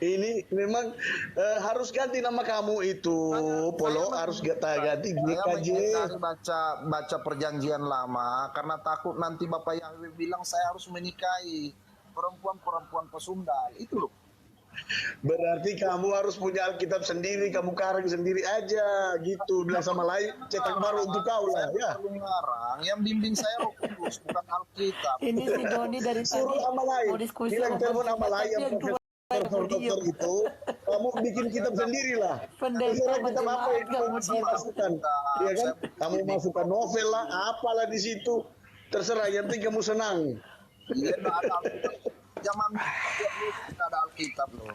Ini memang harus ganti nama kamu itu, Polo, harus ganti Saya GKJ. mengingkari baca perjanjian lama karena takut nanti Bapak Yahweh bilang saya harus menikahi perempuan pesundal. Itu loh. Berarti kamu harus punya Alkitab sendiri, kamu karang sendiri aja, gitu. Bilang sama lain, cetak baru untuk kau lah, ya. Perlu ngarang, yang bimbing saya Roh Kudus, bukan Alkitab. Ini si Doni dari Suruh tadi sama lain, mau diskusi bilang sama telepon Bang sama Simat, lain tapi yang yang dua profesor dokter itu, kamu bikin kitab sendiri lah. pendeta Terserah kitab apa jemaat yang nggak mau kamu diam. masukkan, ya kan? Kamu masukkan novel lah, apalah di situ, terserah. Yang penting kamu senang. Iya, nggak ada Alkitab. Zaman dulu nggak ada Alkitab loh.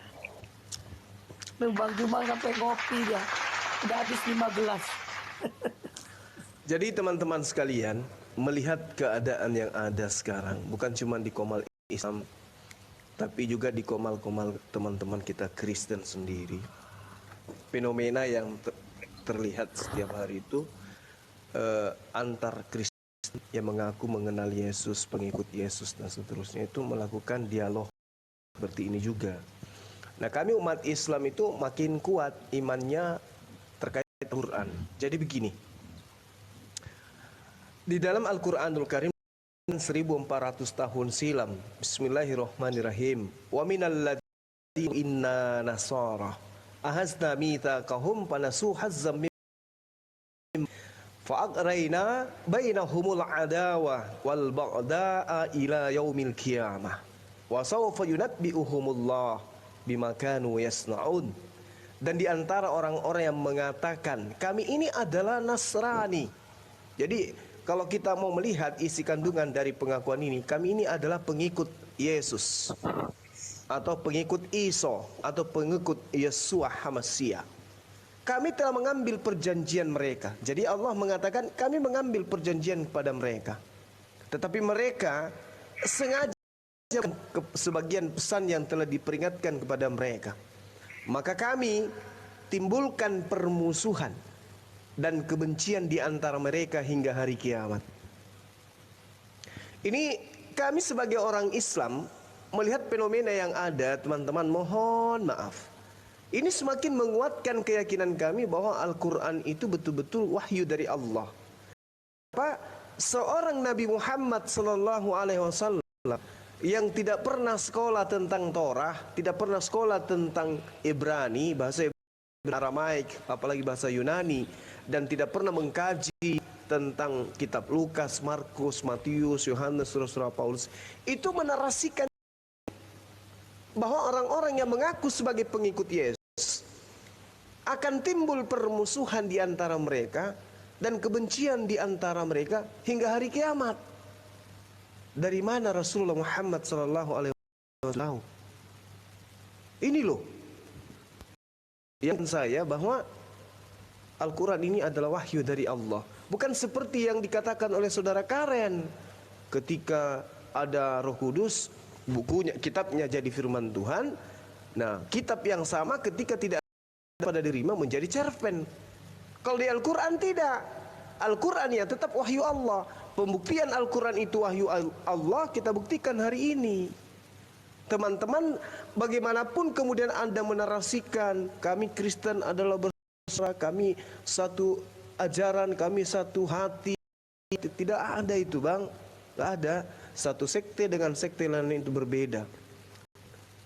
Tuh Bang Jumang sampai ngopi dia. Udah habis 5 gelas. Jadi teman-teman sekalian, melihat keadaan yang ada sekarang, bukan cuma di Komal Islam, tapi juga di Komal-Komal teman-teman kita Kristen sendiri. Fenomena yang terlihat setiap hari itu antar Kristen yang mengaku mengenal Yesus, pengikut Yesus dan seterusnya itu melakukan dialog seperti ini juga. Nah, kami umat Islam itu makin kuat imannya terkait Al-Quran. Jadi begini, di dalam Al-Quranul Karim 1400 tahun silam, Bismillahirrahmanirrahim, wa minal ladzina inna nasara ahazna mitsaqahum fanasu hazzam fa'aqrayna bainahumul adawa wal ba'da'a ila yaumil qiyamah wa sawfa yunabbi'uhumullah bima kanu yasna'un. Dan di antara orang-orang yang mengatakan kami ini adalah Nasrani. Jadi kalau kita mau melihat isi kandungan dari pengakuan ini, kami ini adalah pengikut Yesus atau pengikut Isa atau pengikut Yeshua HaMashiach. Kami telah mengambil perjanjian mereka. Jadi Allah mengatakan kami mengambil perjanjian kepada mereka. Tetapi mereka sengaja sebagian pesan yang telah diperingatkan kepada mereka. Maka kami timbulkan permusuhan dan kebencian di antara mereka hingga hari kiamat. Ini kami sebagai orang Islam melihat fenomena yang ada, teman-teman, mohon maaf. Ini semakin menguatkan keyakinan kami bahwa Al-Quran itu betul-betul wahyu dari Allah. Seorang Nabi Muhammad SAW yang tidak pernah sekolah tentang Torah, tidak pernah sekolah tentang Ibrani, bahasa Aramaik, apalagi bahasa Yunani, dan tidak pernah mengkaji tentang kitab Lukas, Markus, Matius, Yohanes, Rasul Paulus, itu menarasikan bahwa orang-orang yang mengaku sebagai pengikut Yesus akan timbul permusuhan di antara mereka dan kebencian di antara mereka hingga hari kiamat. Dari mana Rasulullah Muhammad SAW? Ini loh yang saya bahwa Al-Quran ini adalah wahyu dari Allah. Bukan seperti yang dikatakan oleh saudara Karen ketika ada Roh Kudus, bukunya, kitabnya jadi firman Tuhan. Nah, kitab yang sama ketika tidak pada diterima menjadi cerpen. Kalau di Al-Quran tidak. Al-Quran ya tetap wahyu Allah. Pembuktian Al-Quran itu wahyu Allah kita buktikan hari ini. Teman-teman, bagaimanapun kemudian Anda menarasikan kami Kristen adalah bersama, kami satu ajaran, kami satu hati, tidak ada itu, Bang. Tidak ada. Satu sekte dengan sekte lain itu berbeda.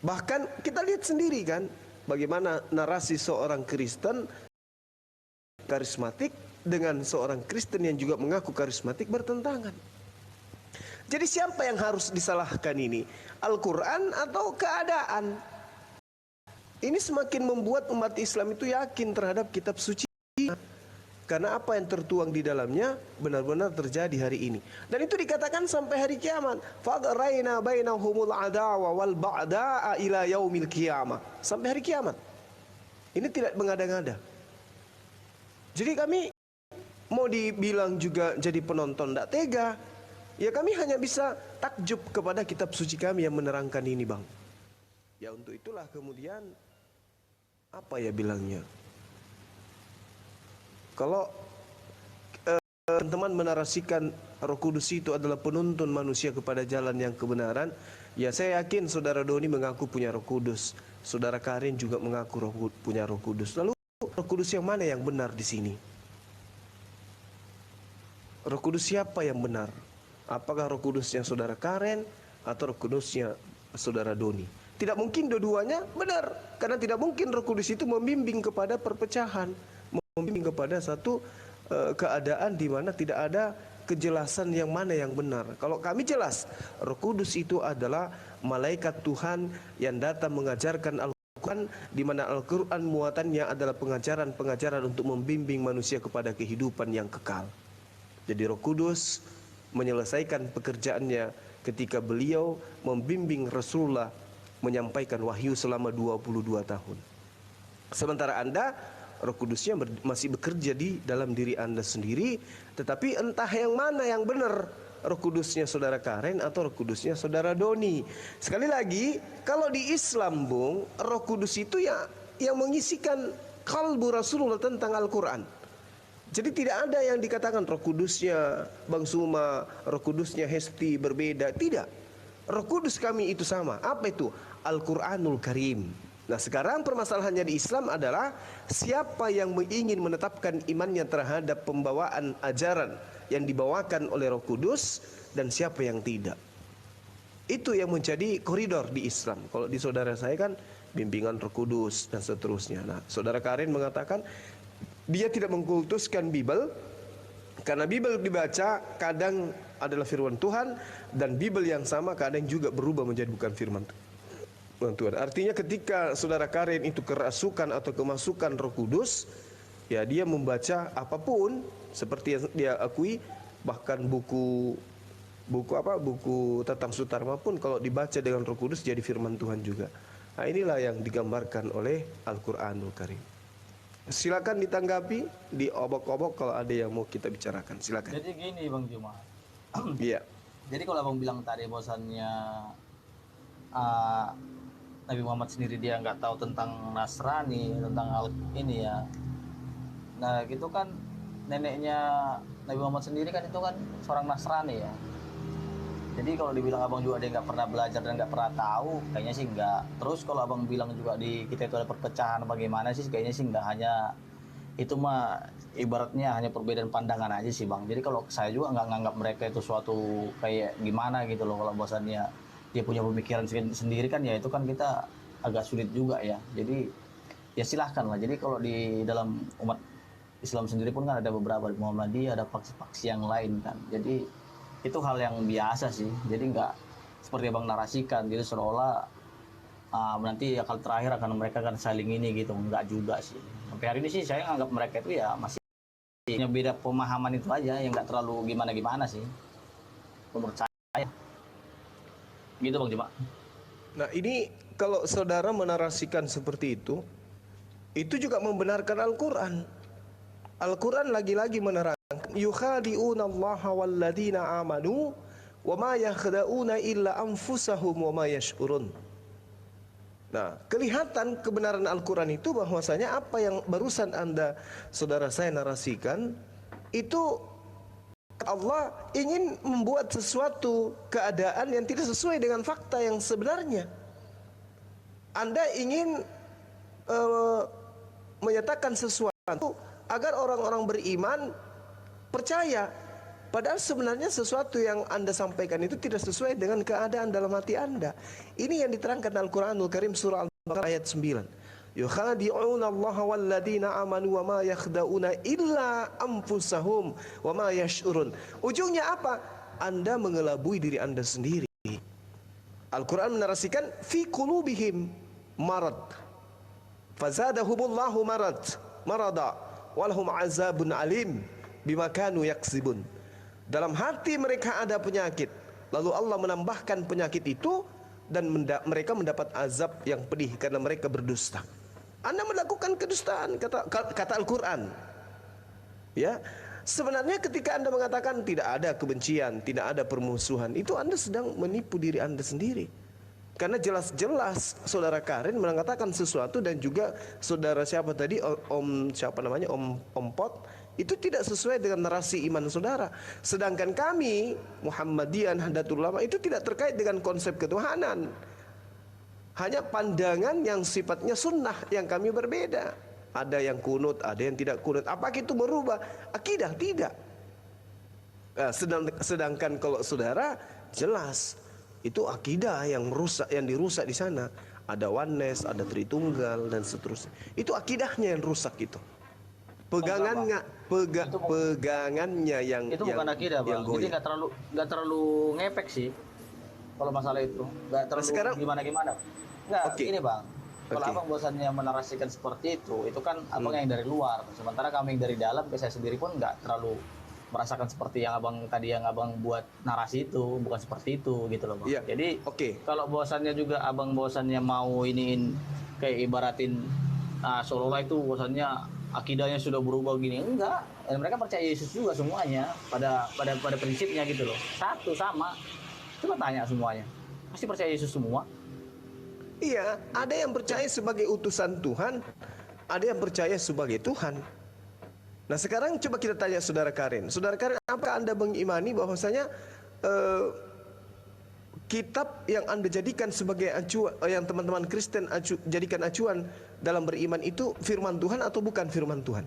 Bahkan kita lihat sendiri kan bagaimana narasi seorang Kristen karismatik dengan seorang Kristen yang juga mengaku karismatik bertentangan. Jadi siapa yang harus disalahkan ini? Al-Quran atau keadaan? Ini semakin membuat umat Islam itu yakin terhadap kitab suci. Karena apa yang tertuang di dalamnya benar-benar terjadi hari ini. Dan itu dikatakan sampai hari kiamat. Faqrayna bainahumul adawa wal ba'da'a ila yaumil qiyamah. Sampai hari kiamat. Ini tidak mengada-ngada. Jadi kami mau dibilang juga jadi penonton tidak tega. Ya kami hanya bisa takjub kepada kitab suci kami yang menerangkan ini, Bang. Ya untuk itulah kemudian apa ya bilangnya? Kalau teman-teman menarasikan Roh Kudus itu adalah penuntun manusia kepada jalan yang kebenaran, ya saya yakin saudara Doni mengaku punya Roh Kudus, saudara Karin juga mengaku punya Roh Kudus. Lalu Roh Kudus yang mana yang benar di sini? Roh Kudus siapa yang benar? Apakah Roh Kudusnya saudara Karen atau Roh Kudusnya saudara Doni? Tidak mungkin dua-duanya benar, karena tidak mungkin Roh Kudus itu membimbing kepada perpecahan, membimbing kepada satu keadaan di mana tidak ada kejelasan yang mana yang benar. Kalau kami jelas, Roh Kudus itu adalah malaikat Tuhan yang datang mengajarkan Al-Quran, di mana Al-Quran muatannya adalah pengajaran-pengajaran untuk membimbing manusia kepada kehidupan yang kekal. Jadi Roh Kudus menyelesaikan pekerjaannya ketika beliau membimbing Rasulullah menyampaikan wahyu selama 22 tahun. Sementara Anda, Roh Kudusnya masih bekerja di dalam diri Anda sendiri, tetapi entah yang mana yang benar, Roh Kudusnya saudara Karen atau Roh Kudusnya saudara Doni. Sekali lagi, kalau di Islam, Bung, Roh Kudus itu ya yang mengisikan kalbu Rasulullah tentang Al-Quran. Jadi tidak ada yang dikatakan Roh Kudusnya Bang Suma, Roh Kudusnya Hesti berbeda. Tidak. Roh Kudus kami itu sama. Apa itu? Al-Quranul Karim. Nah sekarang permasalahannya di Islam adalah siapa yang ingin menetapkan imannya terhadap pembawaan ajaran yang dibawakan oleh Roh Kudus dan siapa yang tidak. Itu yang menjadi koridor di Islam. Kalau di saudara saya kan bimbingan Roh Kudus dan seterusnya. Nah saudara Karin mengatakan dia tidak mengkultuskan Bible karena Bible dibaca kadang adalah firman Tuhan dan Bible yang sama kadang juga berubah menjadi bukan firman Tuhan. Artinya ketika saudara Karin itu kerasukan atau kemasukan Roh Kudus, ya dia membaca apapun seperti yang dia akui, bahkan buku Tatang Sutarma pun kalau dibaca dengan Roh Kudus jadi firman Tuhan juga. Nah, inilah yang digambarkan oleh Al-Qur'anul Karim. Silakan ditanggapi, diobok-obok kalau ada yang mau kita bicarakan. Silakan. Jadi gini Bang Juma. Iya. Jadi kalau Abang bilang tadi bosannya Nabi Muhammad sendiri dia nggak tahu tentang Nasrani, tentang ini ya. Nah gitu kan neneknya Nabi Muhammad sendiri kan itu kan seorang Nasrani ya. Jadi kalau dibilang Abang juga dia nggak pernah belajar dan nggak pernah tahu, kayaknya sih nggak. Terus kalau Abang bilang juga di kita itu ada perpecahan bagaimana sih, kayaknya sih nggak. Hanya itu mah ibaratnya hanya perbedaan pandangan aja sih Bang. Jadi kalau saya juga nggak nganggap mereka itu suatu kayak gimana gitu loh. Kalau bosannya dia punya pemikiran sendiri kan ya itu kan kita agak sulit juga ya. Jadi ya silahkan lah. Jadi kalau di dalam umat Islam sendiri pun kan ada beberapa Muhammadiyah, ada faksi-faksi yang lain kan. Jadi itu hal yang biasa sih. Jadi nggak seperti Abang narasikan gitu seolah nanti akal terakhir akan mereka kan saling ini gitu. Nggak juga sih. Sampai hari ini sih saya anggap mereka itu ya masih punya beda pemahaman itu aja yang nggak terlalu gimana-gimana sih. Menurut saya. Gitu Bang Juma. Nah ini kalau saudara menarasikan seperti itu juga membenarkan Al-Quran. Al-Quran lagi-lagi menerangkan yukhadi'una Allah walladzina amanu wa ma yakhda'una illa anfusahum wa ma yash'urun. Nah kelihatan kebenaran Al-Quran itu bahwasanya apa yang barusan saudara saya narasikan itu Allah ingin membuat sesuatu keadaan yang tidak sesuai dengan fakta yang sebenarnya. Anda ingin menyatakan sesuatu agar orang-orang beriman percaya. Padahal sebenarnya sesuatu yang Anda sampaikan itu tidak sesuai dengan keadaan dalam hati Anda. Ini yang diterangkan Al-Quranul Karim surah Al-Baqarah ayat 9. Yukhadi'una Allah walladzina amanu wa ma yakhda'una illa anfusahum wa ma yash'urun. Ujungnya apa? Anda mengelabui diri Anda sendiri. Al-Quran menarasikan fi qulubihim marad fazadahumullahu marada walahum azabun alim bima kanu yaksibun. Dalam hati mereka ada penyakit, lalu Allah menambahkan penyakit itu dan mereka mendapat azab yang pedih karena mereka berdusta. Anda melakukan kedustaan, kata Al-Quran. Ya, sebenarnya ketika Anda mengatakan tidak ada kebencian, tidak ada permusuhan, itu Anda sedang menipu diri Anda sendiri. Karena jelas-jelas saudara Karin mengatakan sesuatu dan juga saudara siapa tadi Om Pot Itu tidak sesuai dengan narasi iman saudara. Sedangkan kami Muhammadiyah Nahdlatul Ulama itu tidak terkait dengan konsep ketuhanan. Hanya pandangan yang sifatnya sunnah yang kami berbeda. Ada yang kunut, ada yang tidak kunut. Apakah itu merubah akidah? Tidak. Nah, sedangkan kalau saudara jelas itu akidah yang merusak, yang dirusak di sana. Ada oneness, ada Tritunggal dan seterusnya. Itu akidahnya yang rusak itu. Pegangannya, pegangannya yang itu bukan akidah, Bang. Jadi nggak terlalu ngepek sih kalau masalah itu. Nggak terlalu sekarang, gimana. Nggak, ini Bang. Kalau Oke. abang bosannya menarasikan seperti itu kan abang yang dari luar. Sementara kami yang dari dalam, ke saya sendiri pun nggak terlalu merasakan seperti yang abang buat narasi itu, bukan seperti itu gitu loh Bang. Iya. Jadi Oke. kalau bosannya juga abang bosannya mau iniin kayak ibaratin seolah-olah itu bosannya akidahnya sudah berubah gini, enggak. Mereka percaya Yesus juga semuanya pada prinsipnya gitu loh. Satu sama. Coba tanya semuanya. Pasti percaya Yesus semua. Iya, ada yang percaya sebagai utusan Tuhan, ada yang percaya sebagai Tuhan. Nah sekarang coba kita tanya saudara Karen. Saudara Karen, apakah Anda mengimani bahwasanya kitab yang Anda jadikan sebagai acuan, yang teman-teman Kristen jadikan acuan dalam beriman itu firman Tuhan atau bukan firman Tuhan?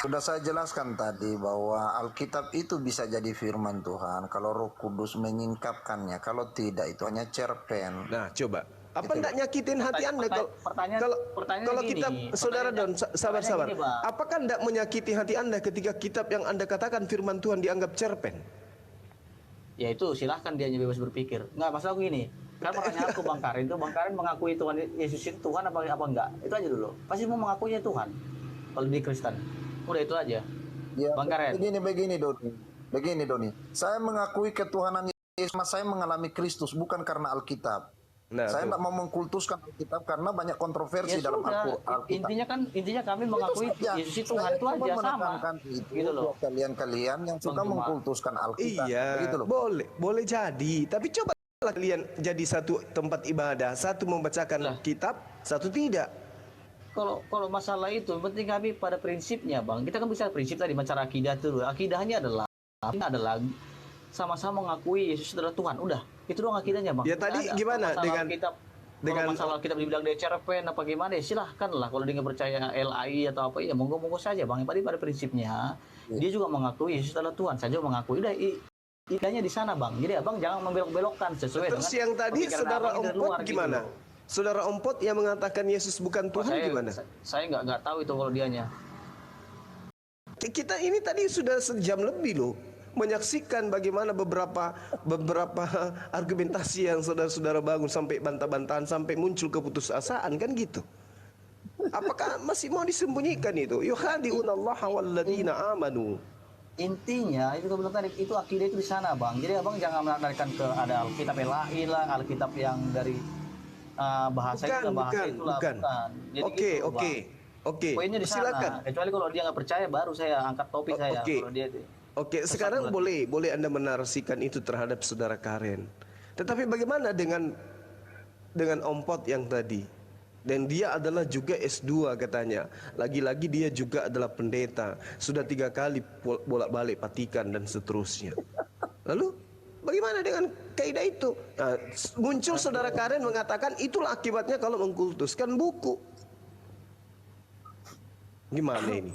Sudah saya jelaskan tadi bahwa Alkitab itu bisa jadi firman Tuhan kalau Roh Kudus menyingkapkannya. Kalau tidak itu hanya cerpen. Nah coba, apa enggak nyakitin hati Anda kalau kita, saudara Don, sabar. Apakah enggak menyakiti hati Anda ketika kitab yang Anda katakan firman Tuhan dianggap cerpen? Ya itu silahkan dia bebas berpikir. Nggak, masalah gini. Kan makanya aku Bang Karin mengakui Tuhan Yesus itu Tuhan apa enggak? Itu aja dulu. Pasti mau mengakuinya Tuhan. Kalau di Kristen. Udah itu aja. Ya, Bang Karin. Begini Doni. Saya mengakui ketuhanan Yesus, saya mengalami Kristus bukan karena Alkitab. Nah, saya tidak mau mengkultuskan Alkitab karena banyak kontroversi Ya dalam sudah, Alkitab. intinya kami mengakui Yesus itu Tuhan itu aja sama. Gitu loh. Kalian yang suka mengkultuskan Alkitab. Iya, Begitu loh. boleh jadi. Tapi coba kalian jadi satu tempat ibadah, satu membacakan kitab, satu tidak. Kalau masalah itu penting kami pada prinsipnya Bang. Kita kan bisa prinsip tadi bicara akidah itu. Akidahnya adalah sama-sama mengakui Yesus adalah Tuhan. Udah, itu doang akidahnya Bang. Ya tadi gimana dengan masalah kitab dibilang dia cerpen apa gimana ya silahkan lah. Kalau dia nggak percaya LAI atau apa ya monggo saja Bang. Yang pada prinsipnya dia juga mengakui Yesus adalah Tuhan. Saya juga mengakui. Udah idenya di sana Bang. Jadi Abang jangan membelok-belokkan sesuai terus dengan yang tadi saudara Ompot gimana? Gitu. Saudara Ompot yang mengatakan Yesus bukan Tuhan gimana? Saya nggak tahu itu kalau dianya. Kita ini tadi sudah sejam lebih loh menyaksikan bagaimana beberapa argumentasi yang saudara-saudara bangun sampai bantah-bantahan sampai muncul keputusasaan kan gitu. Apakah masih mau disembunyikan itu? Yukhadi'unallaha walladzina amanu. Intinya itu kebetulan itu akidah itu di sana Bang. Jadi Abang jangan menarikkan ke ada Alkitab LAI lah, Alkitab yang dari bahasa itu bahasa itulah bukan. Jadi Oke. Poinnya di sana. Silakan. Kecuali kalau dia nggak percaya baru saya angkat topik saya. Kalau dia sekarang boleh Anda menarasikan itu terhadap saudara Karen. Tetapi bagaimana dengan Ompot yang tadi? Dan dia adalah juga S2 katanya. Lagi-lagi dia juga adalah pendeta. Sudah 3 kali bolak-balik Vatikan dan seterusnya. Lalu bagaimana dengan kaidah itu? Nah, muncul saudara Karen mengatakan itulah akibatnya kalau mengkultuskan buku. Gimana ini?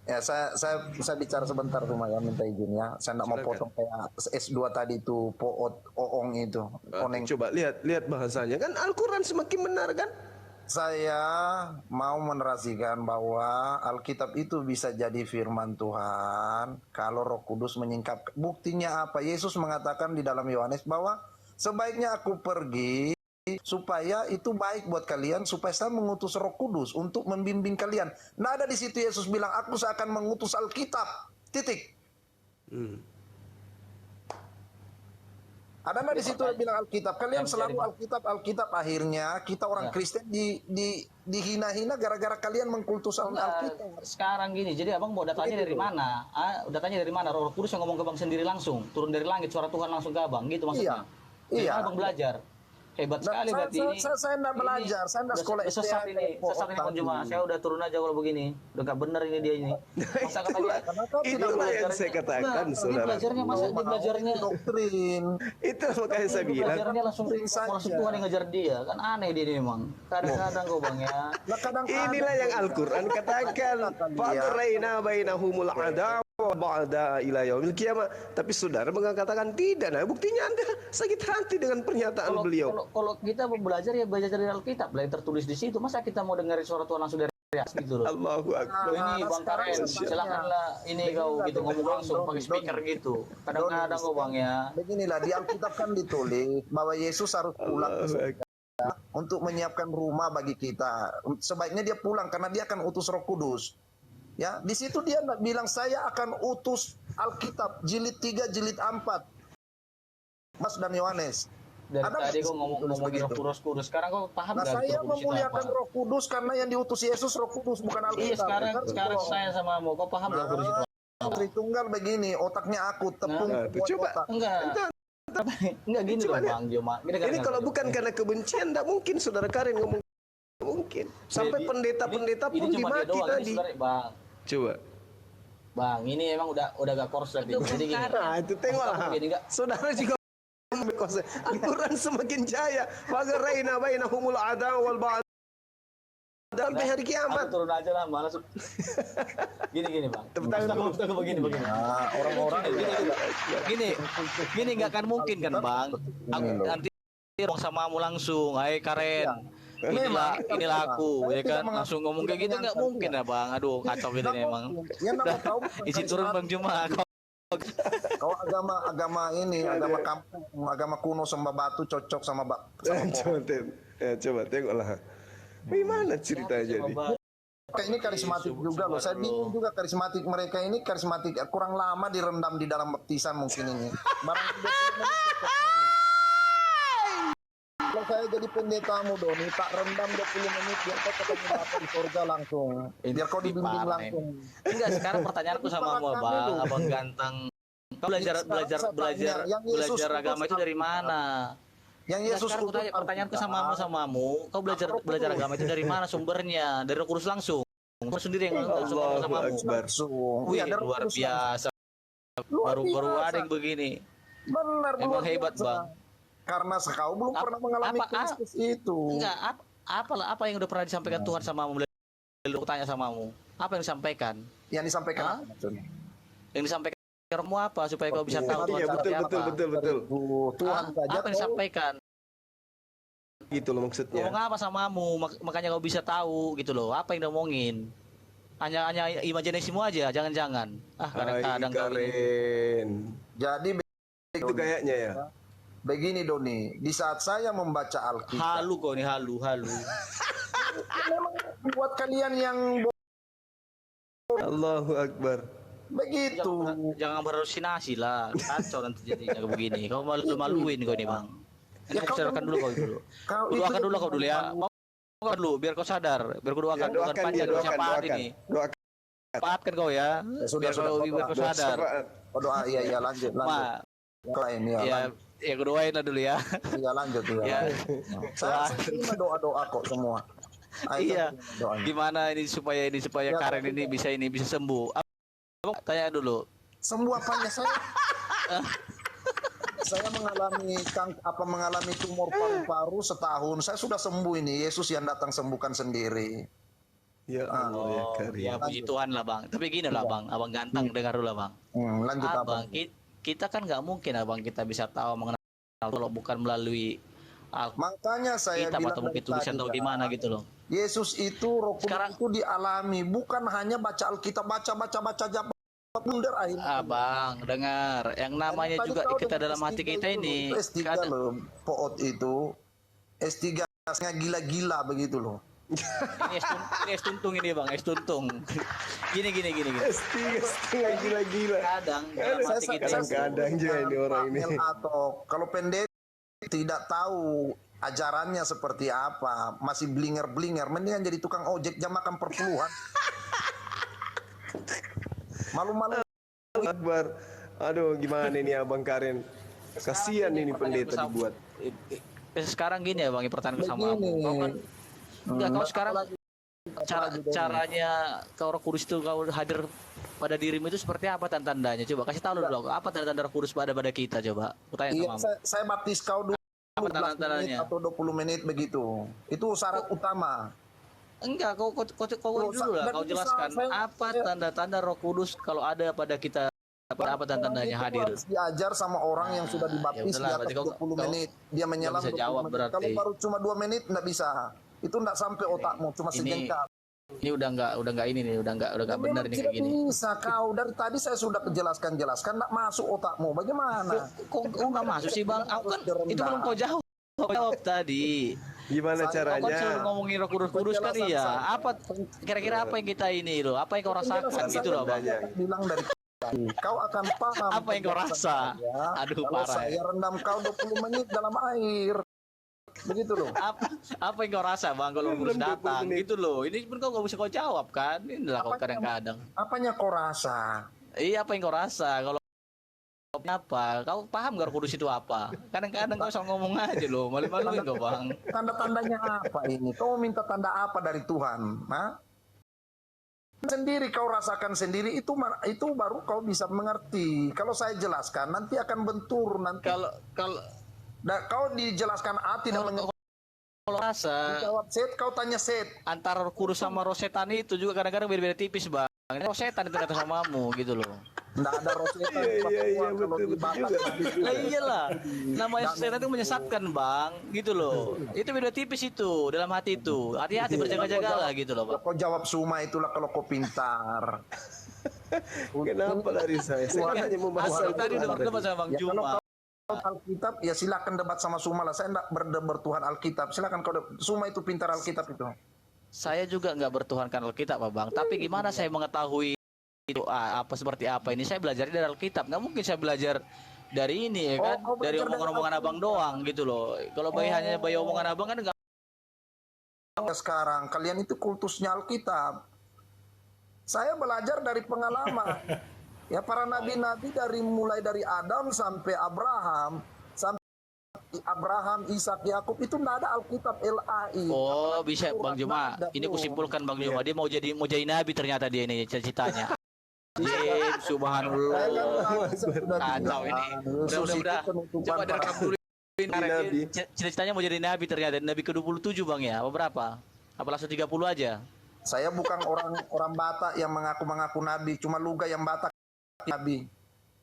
Ya saya bicara sebentar cuma ya minta izin ya. Saya tidak mau potong kayak S2 tadi itu Oong itu. Coba lihat bahasanya kan Al-Quran semakin benar kan? Saya mau menerasikan bahwa Alkitab itu bisa jadi firman Tuhan kalau Roh Kudus menyingkap. Buktinya apa? Yesus mengatakan di dalam Yohanes bahwa sebaiknya aku pergi supaya itu baik buat kalian, supaya saya mengutus Roh Kudus untuk membimbing kalian. Nah ada di situ Yesus bilang aku seakan mengutus Alkitab. Titik. Ada nggak di situ bilang Alkitab? Kalian selalu Alkitab. Akhirnya kita orang Kristen dihina-hina gara-gara kalian mengkultus Alkitab. Sekarang gini, jadi Abang mau datanya dari mana? Datanya dari mana? Roh Kudus yang ngomong ke Abang sendiri langsung, turun dari langit suara Tuhan langsung ke Abang, gitu maksudnya. Iya. Abang belajar. Hebat Nah, sekali berarti ini. saya enggak belajar, saya enggak sekolah Sesat STM. ini, sesat ini Bang Juma. Saya udah turun aja kalau begini. Udah gak bener ini dia ini. Masa kata dia, Karena kau tidak Itulah yang belajar saya katakan, dia saudara. belajarnya masa dia belajarnya doktrin. Itu makanya saya bilang. belajarnya langsung Tuhan yang ngejar dia. Kan aneh dia ini memang. Kadang-kadang kok Bang ya. Nah, kadang Inilah yang Al-Quran katakan. Fa'aghrayna bainahumul adawa ba'da ila yaumil qiyamah. Tapi saudara mengatakan tidak. Nah, buktinya Anda sakit hati dengan pernyataan beliau. Kalau kita mau belajar ya belajar dari Alkitab, lah yang tertulis di situ. Masa kita mau dengerin suara Tuhan langsung dari atas gitu loh. Allahu Akbar. Loh, ini Bang Karen, silakanlah ini kau gitu ngomong langsung pakai speaker gitu. Kadang-kadang kok Bang ya. Beginilah di Alkitab kan ditulis bahwa Yesus harus pulang ke surga untuk menyiapkan rumah bagi kita. Sebaiknya dia pulang karena dia akan utus Roh Kudus. Ya, di situ dia bilang saya akan utus Alkitab jilid 3 jilid 4. Mas dan Yohanes. Dari Ada tadi nggak kok ngomongin begitu? Roh Kudus. Sekarang kok paham Nah, nggak saya Roh Kudus itu memuliakan apa? Roh Kudus karena yang diutus Yesus Roh Kudus bukan Alkitab. Iya sekarang Betul. saya sama mau kau paham Roh Kudus itu apa? Tritunggal begini, otaknya aku tepung Nah, buat coba. otak. Enggak. Enggak gini loh Bang Joma. Ini kalau bukan karena kebencian, tidak mungkin saudara Karin ngomong. Tidak mungkin. Sampai pendeta-pendeta pun ini cuma dia dimaki doang, ini tadi. sebenarnya, Bang. Coba. Bang, ini emang udah gak korslet nih. Jadi gini. Nah, itu tengoklah. Begini, enggak. Saudara juga Al-Quran semakin jaya. Fagharayna bainahumul adawa wal ba'da sampai hari Aku kiamat. turun aja lah, malas. Gini Bang. Tepuk tangan dulu. Begini. Nah, orang-orang Gini nggak akan mungkin kan Bang. Aku nanti ngomong samamu langsung, hai Karen. Inilah aku, ya kan langsung ngomong kayak gitu nggak mungkin ya Bang. Aduh kacau gitu nih emang. Ya, nggak tahu. Izin turun Bang Juma. Kau agama ini, agama kampung, agama kuno sembah batu cocok sama Coba tengoklah. Gimana ceritanya nih? Kayak ini karismatik juga loh. Saya bingung juga karismatik mereka ini karismatik kurang lama direndam di dalam baptisan mungkin ini. Barang 20 menit cocoknya ini. Kalau saya jadi pendetamu Doni, tak rendam 20 menit biar kau ketemu Bapa di surga langsung. Biar kau dibimbing langsung. Enggak, sekarang pertanyaanku sama Abang ganteng. Kau belajar agama itu dari mana? Yang Yesus sekarang pertanyaanku samamu, kau belajar agama itu dari mana sumbernya? Dari Roh Kudus langsung. Kau sendiri yang langsung ngomong samamu. Wih, luar biasa. Baru ada yang begini. Benar, emang hebat Bang. Karena kau belum pernah mengalami Kristus itu. Enggak, apa yang udah pernah disampaikan Tuhan samamu? Lalu tanya samamu, apa yang disampaikan? Yang disampaikan apa maksudnya? Yang disampaikan kamu apa supaya kau bisa tahu Tuhan Iya, seperti apa? betul. Tuhan saja Apa yang disampaikan? Gitu loh maksudnya. Ngomong apa samamu, makanya kau bisa tahu gitu loh. Apa yang diomongin? Hanya imajinasimu aja, jangan-jangan. Kadang-kadang kau ini. Karen. Jadi Itu kayaknya ya. begini Doni, di saat saya membaca Alkitab, Halu kau nih, halu. memang buat kalian yang Allahu Akbar. begitu. Jangan berhalusinasi lah, kacau nanti jadinya begini. Kau malu-maluin kau nih Bang. Ya, Kau bicarakan dulu kau dulu. Doakan dulu kau dulu ya. Doakan dulu biar kau sadar, biar kau doakan. Doakan panjang siapa ini. Doakan. Paatkan kau ya. Biar kau sadar. Oh, doa, iya lanjut. Klaim Ya kau doain lah dulu ya. Iya lanjut Ya. Saya terima doa kok semua. Iya. Gimana ini supaya Karen ini bisa sembuh. Abang tanya dulu. Sembuh apanya saya mengalami tumor paru-paru setahun. Saya sudah sembuh ini. Yesus yang datang sembuhkan sendiri. Ya Allah ya Karim. Ya puji Tuhan lah Bang. Tapi gini lah Bang, Abang ganteng dengar dulu lah Bang. Lanjut Abang, kita kan nggak mungkin Abang kita bisa tahu mengenal kalau bukan melalui makanya saya kitab bilang atau mungkin tulisan atau gimana gitu loh. Yesus itu Roh Kudus itu dialami, bukan hanya baca Alkitab, baca bundar akhirnya. Abang dengar, yang namanya juga kita dalam hati kita ini S3 loh, Poot itu S3-nya gila-gila begitu loh. ini es tuntung ini Bang, es tuntung. Gini. Setengah gila-gila. Kadang dalam hati kita Kadang juga ini orang ini. Atau kalau pendeta tidak tahu ajarannya seperti apa, masih blinger-blinger, mendingan jadi tukang ojek jam makan perpuluhan. Malu-malu. Akbar. Aduh, gimana ini Abang Karen? Kasihan ini pendeta dibuat. sekarang gini ya Bang, pertanyaan sama kamu. Begini. Kau kan enggak, kau sekarang Apalagi begini. caranya kau Roh Kudus itu kau hadir pada dirimu itu seperti apa tanda-tandanya? Coba kasih tahu dulu apa tanda-tanda Roh Kudus pada kita coba. Aku tanya Iya, sama kamu. saya baptis kau dulu Apa 15 menit tanda-tandanya? atau 20 menit begitu. Itu syarat utama. Enggak, kau dulu lah, Dan kau bisa, jelaskan apa saya- tanda-tanda Roh Kudus kalau ada pada kita, apa tanda-tandanya Itu hadir. harus diajar sama orang yang sudah Nah, dibaptis ya di udahlah, atas berarti 20 menit. Dia menyelam bisa 20 jawab menit. berarti. Kalau baru cuma 2 menit nggak bisa. Itu nggak sampai otakmu, cuma Ini sejengkal. ini udah nggak ini nih, udah nggak benar Memang ini tidak kayak gini. bisa kau. Dari tadi saya sudah jelaskan, nggak masuk otakmu. Bagaimana? Kok nggak masuk sih Bang? Aku kan Harus itu belum kau jawab. Kau jawab tadi. Gimana Saya- Kau kan selalu caranya? ngomongin Roh Kudus kan Penjelasan iya. saya. Apa kira-kira apa yang kita ini loh? Apa yang kau rasakan Penjelasan gitu saya loh Bang? Tandanya. bilang dari tadi. Kau akan paham Apa yang kau penjelasan rasa? saya Aduh, kalau parah saya ya. rendam kau 20 menit dalam air. Begitu loh. Apa yang kau rasa Bang kalau Roh Kudus datang gitu loh? Ini pun kau nggak bisa kau jawab kan? Inilah kau kadang-kadang. Apanya kau rasa? Iya, apa yang kau rasa kalau apa? Kau paham gak Roh Kudus itu apa? Kadang-kadang kau asal ngomong aja loh, malu-maluin kau Bang. Tanda-tandanya apa ini? Kau minta tanda apa dari Tuhan? Hah? Sendiri kau rasakan sendiri itu baru kau bisa mengerti. Kalau saya jelaskan nanti akan bentur nanti. Kalau Nah, kau dijelaskan A tidak mengerti. kalau rasa Jawab set, kau tanya set. antara Roh Kudus sama roh setan itu juga kadang-kadang beda-beda tipis Bang. Ini roh setan itu kata samamu gitu loh. Nggak ada rosetan. Iya, kalau betul dibakar juga. habis. Lah iyalah, namanya setan itu menyesatkan Bang, gitu loh. Itu beda tipis itu dalam hati itu. Hati-hati berjaga-jagalah gitu loh Bang. Kau jawab Suma itulah kalau kau pintar. Kenapa lari saya? Saya kan hanya membahas Aku tadi udah Al-Quran berdebat tadi. sama Bang Ya, kalau Juma. Alkitab ya silakan debat sama Suma lah. Saya enggak bertuhan Alkitab. Silakan kau Suma itu pintar Alkitab itu. Saya juga nggak bertuhankan Alkitab Pak Bang, tapi gimana saya mengetahui itu apa seperti apa ini? Saya belajar dari Alkitab, nggak mungkin saya belajar dari ini ya kan, kau dari belajar dari omongan-omongan abang doang gitu loh. Kalau hanya bayi omongan abang kan nggak. Sekarang kalian itu kultusnya Alkitab. Saya belajar dari pengalaman. Ya para nabi-nabi mulai dari Adam sampai Abraham, Ishak, Yakub itu nggak ada Alkitab LAI. Oh bisa Bang Juma, Nggak ada ini tuh. kusimpulkan Bang Juma, dia mau jadi nabi ternyata dia ini cita-citanya. Subhanallah. Kacau ini. Udah. Coba direkam dulu. Nabi. Cita-citanya mau jadi nabi ternyata, nabi ke-27 Bang ya, apa berapa? Apa langsung 30 aja? Saya bukan orang Batak yang mengaku nabi, cuma Luga yang Batak nabi.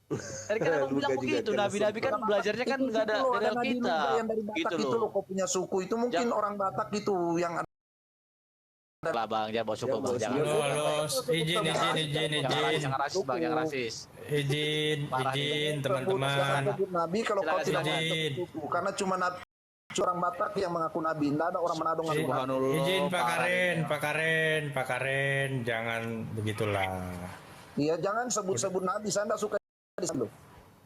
Tadi kan abang bilang Luka juga begitu, kena nabi-nabi kan belajarnya kan nggak ada Itu loh, dari nabi Luga Alkitab, yang dari Batak gitu itu loh. loh. Kau punya suku itu mungkin orang Batak itu yang ada. Lah Bang, jangan bawa suku Bang, jangan. Halo, izin. Jangan rasis Bang, jangan rasis. Izin teman-teman. Jangan sebut nabi kalau kau Silakan, tidak silakan. mengaku suku, karena cuma nabi orang Batak yang mengaku nabi, tidak ada orang Manado ngaku nabi. Subhanallah. Izin parah. Pak Karen, jangan begitulah. Iya, jangan sebut-sebut nabi, saya tidak suka di situ.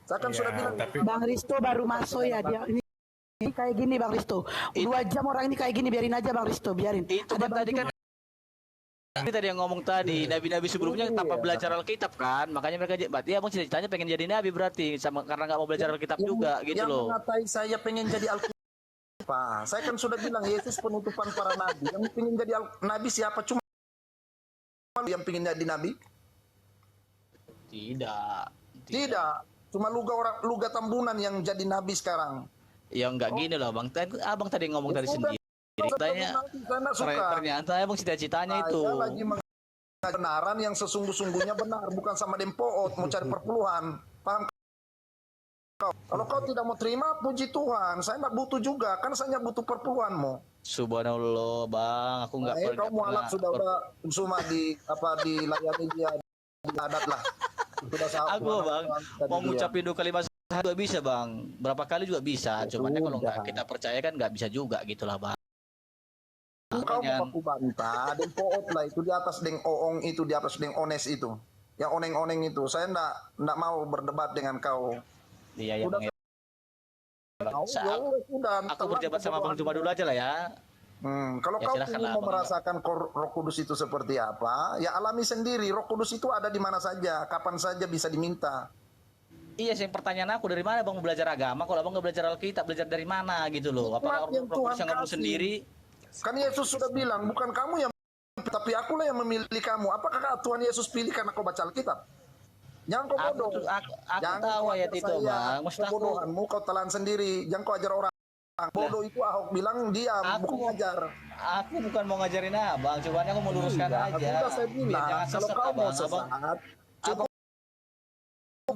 Saya kan sudah Ya, bilang tapi Bang Risto baru masuk ya dia ini kayak gini Bang Risto. 2 jam orang ini kayak gini, biarin aja Bang Risto, biarin. Itu Ada kan tadi kan ini tadi yang ngomong tadi, nabi-nabi sebelumnya tanpa belajar Alkitab kan, makanya mereka berarti abang cita-citanya pengen jadi nabi berarti sama karena nggak mau belajar Alkitab juga gitu yang loh. mengatai saya pengen jadi Alkitab. Pak, saya kan sudah bilang Yesus penutupan para nabi. Yang pengen jadi nabi siapa? Cuma yang pengen jadi nabi? Tidak. Cuma luga Tambunan yang jadi nabi sekarang. Ya nggak gini loh bang. Abang tadi ngomong tadi sendiri. Tanya Saya nggak suka. ternyata abang cita-citanya itu. Saya lagi kebenaran yang sesungguh-sungguhnya benar, bukan sama dempoot mau cari perpuluhan. Paham? Kalau kau tidak mau terima, puji Tuhan. Saya nggak butuh juga, kan saya butuh perpuluhanmu. Subhanallah bang, aku nggak pernah. Kau mualaf sudah cuma dilayani dia di adat lah. Aku bang mau ngucapin 2 kalimat satu bisa bang, berapa kali juga bisa. Cuman kalau nggak kita percaya kan nggak bisa juga gitulah bang. Kau mau aku bantah, dempoot lah itu di atas deng oong itu, di atas deng ones itu, yang oneng-oneng itu. Saya ndak mau berdebat dengan kau. Iya ya bang. Sudah. Aku berjabat sama Bang Juma dulu aja lah ya. Kalau Ya, kau silakan ingin lah, Bang. merasakan Roh Kudus itu seperti apa, ya alami sendiri. Roh Kudus itu ada di mana saja, kapan saja bisa diminta. Iya sih, pertanyaan aku, dari mana Bang belajar agama? Kalau Abang nggak belajar Alkitab, belajar dari mana gitu loh? Apakah Nikmat yang Roh Tuhan Kudus yang ngomong kasih. sendiri? Kan Yesus sudah bilang, bukan kamu yang tapi akulah yang memilih kamu. Apakah Tuhan Yesus pilih karena kau baca Alkitab? Jangan kau bodoh. Aku Jangan tahu kau ayat ajar itu, saya. Bang. Maksud aku, Kebodohanmu kau telan sendiri. Jangan kau ajar orang. Bodoh itu Ahok bilang diam, Aku- bukan ngajar. aku bukan mau ngajarin Abang, cuman aku mau luruskan Iya, aja. sudah saya Biar bilang, jangan kalau sesat, kau mau Abang. sesat, cukup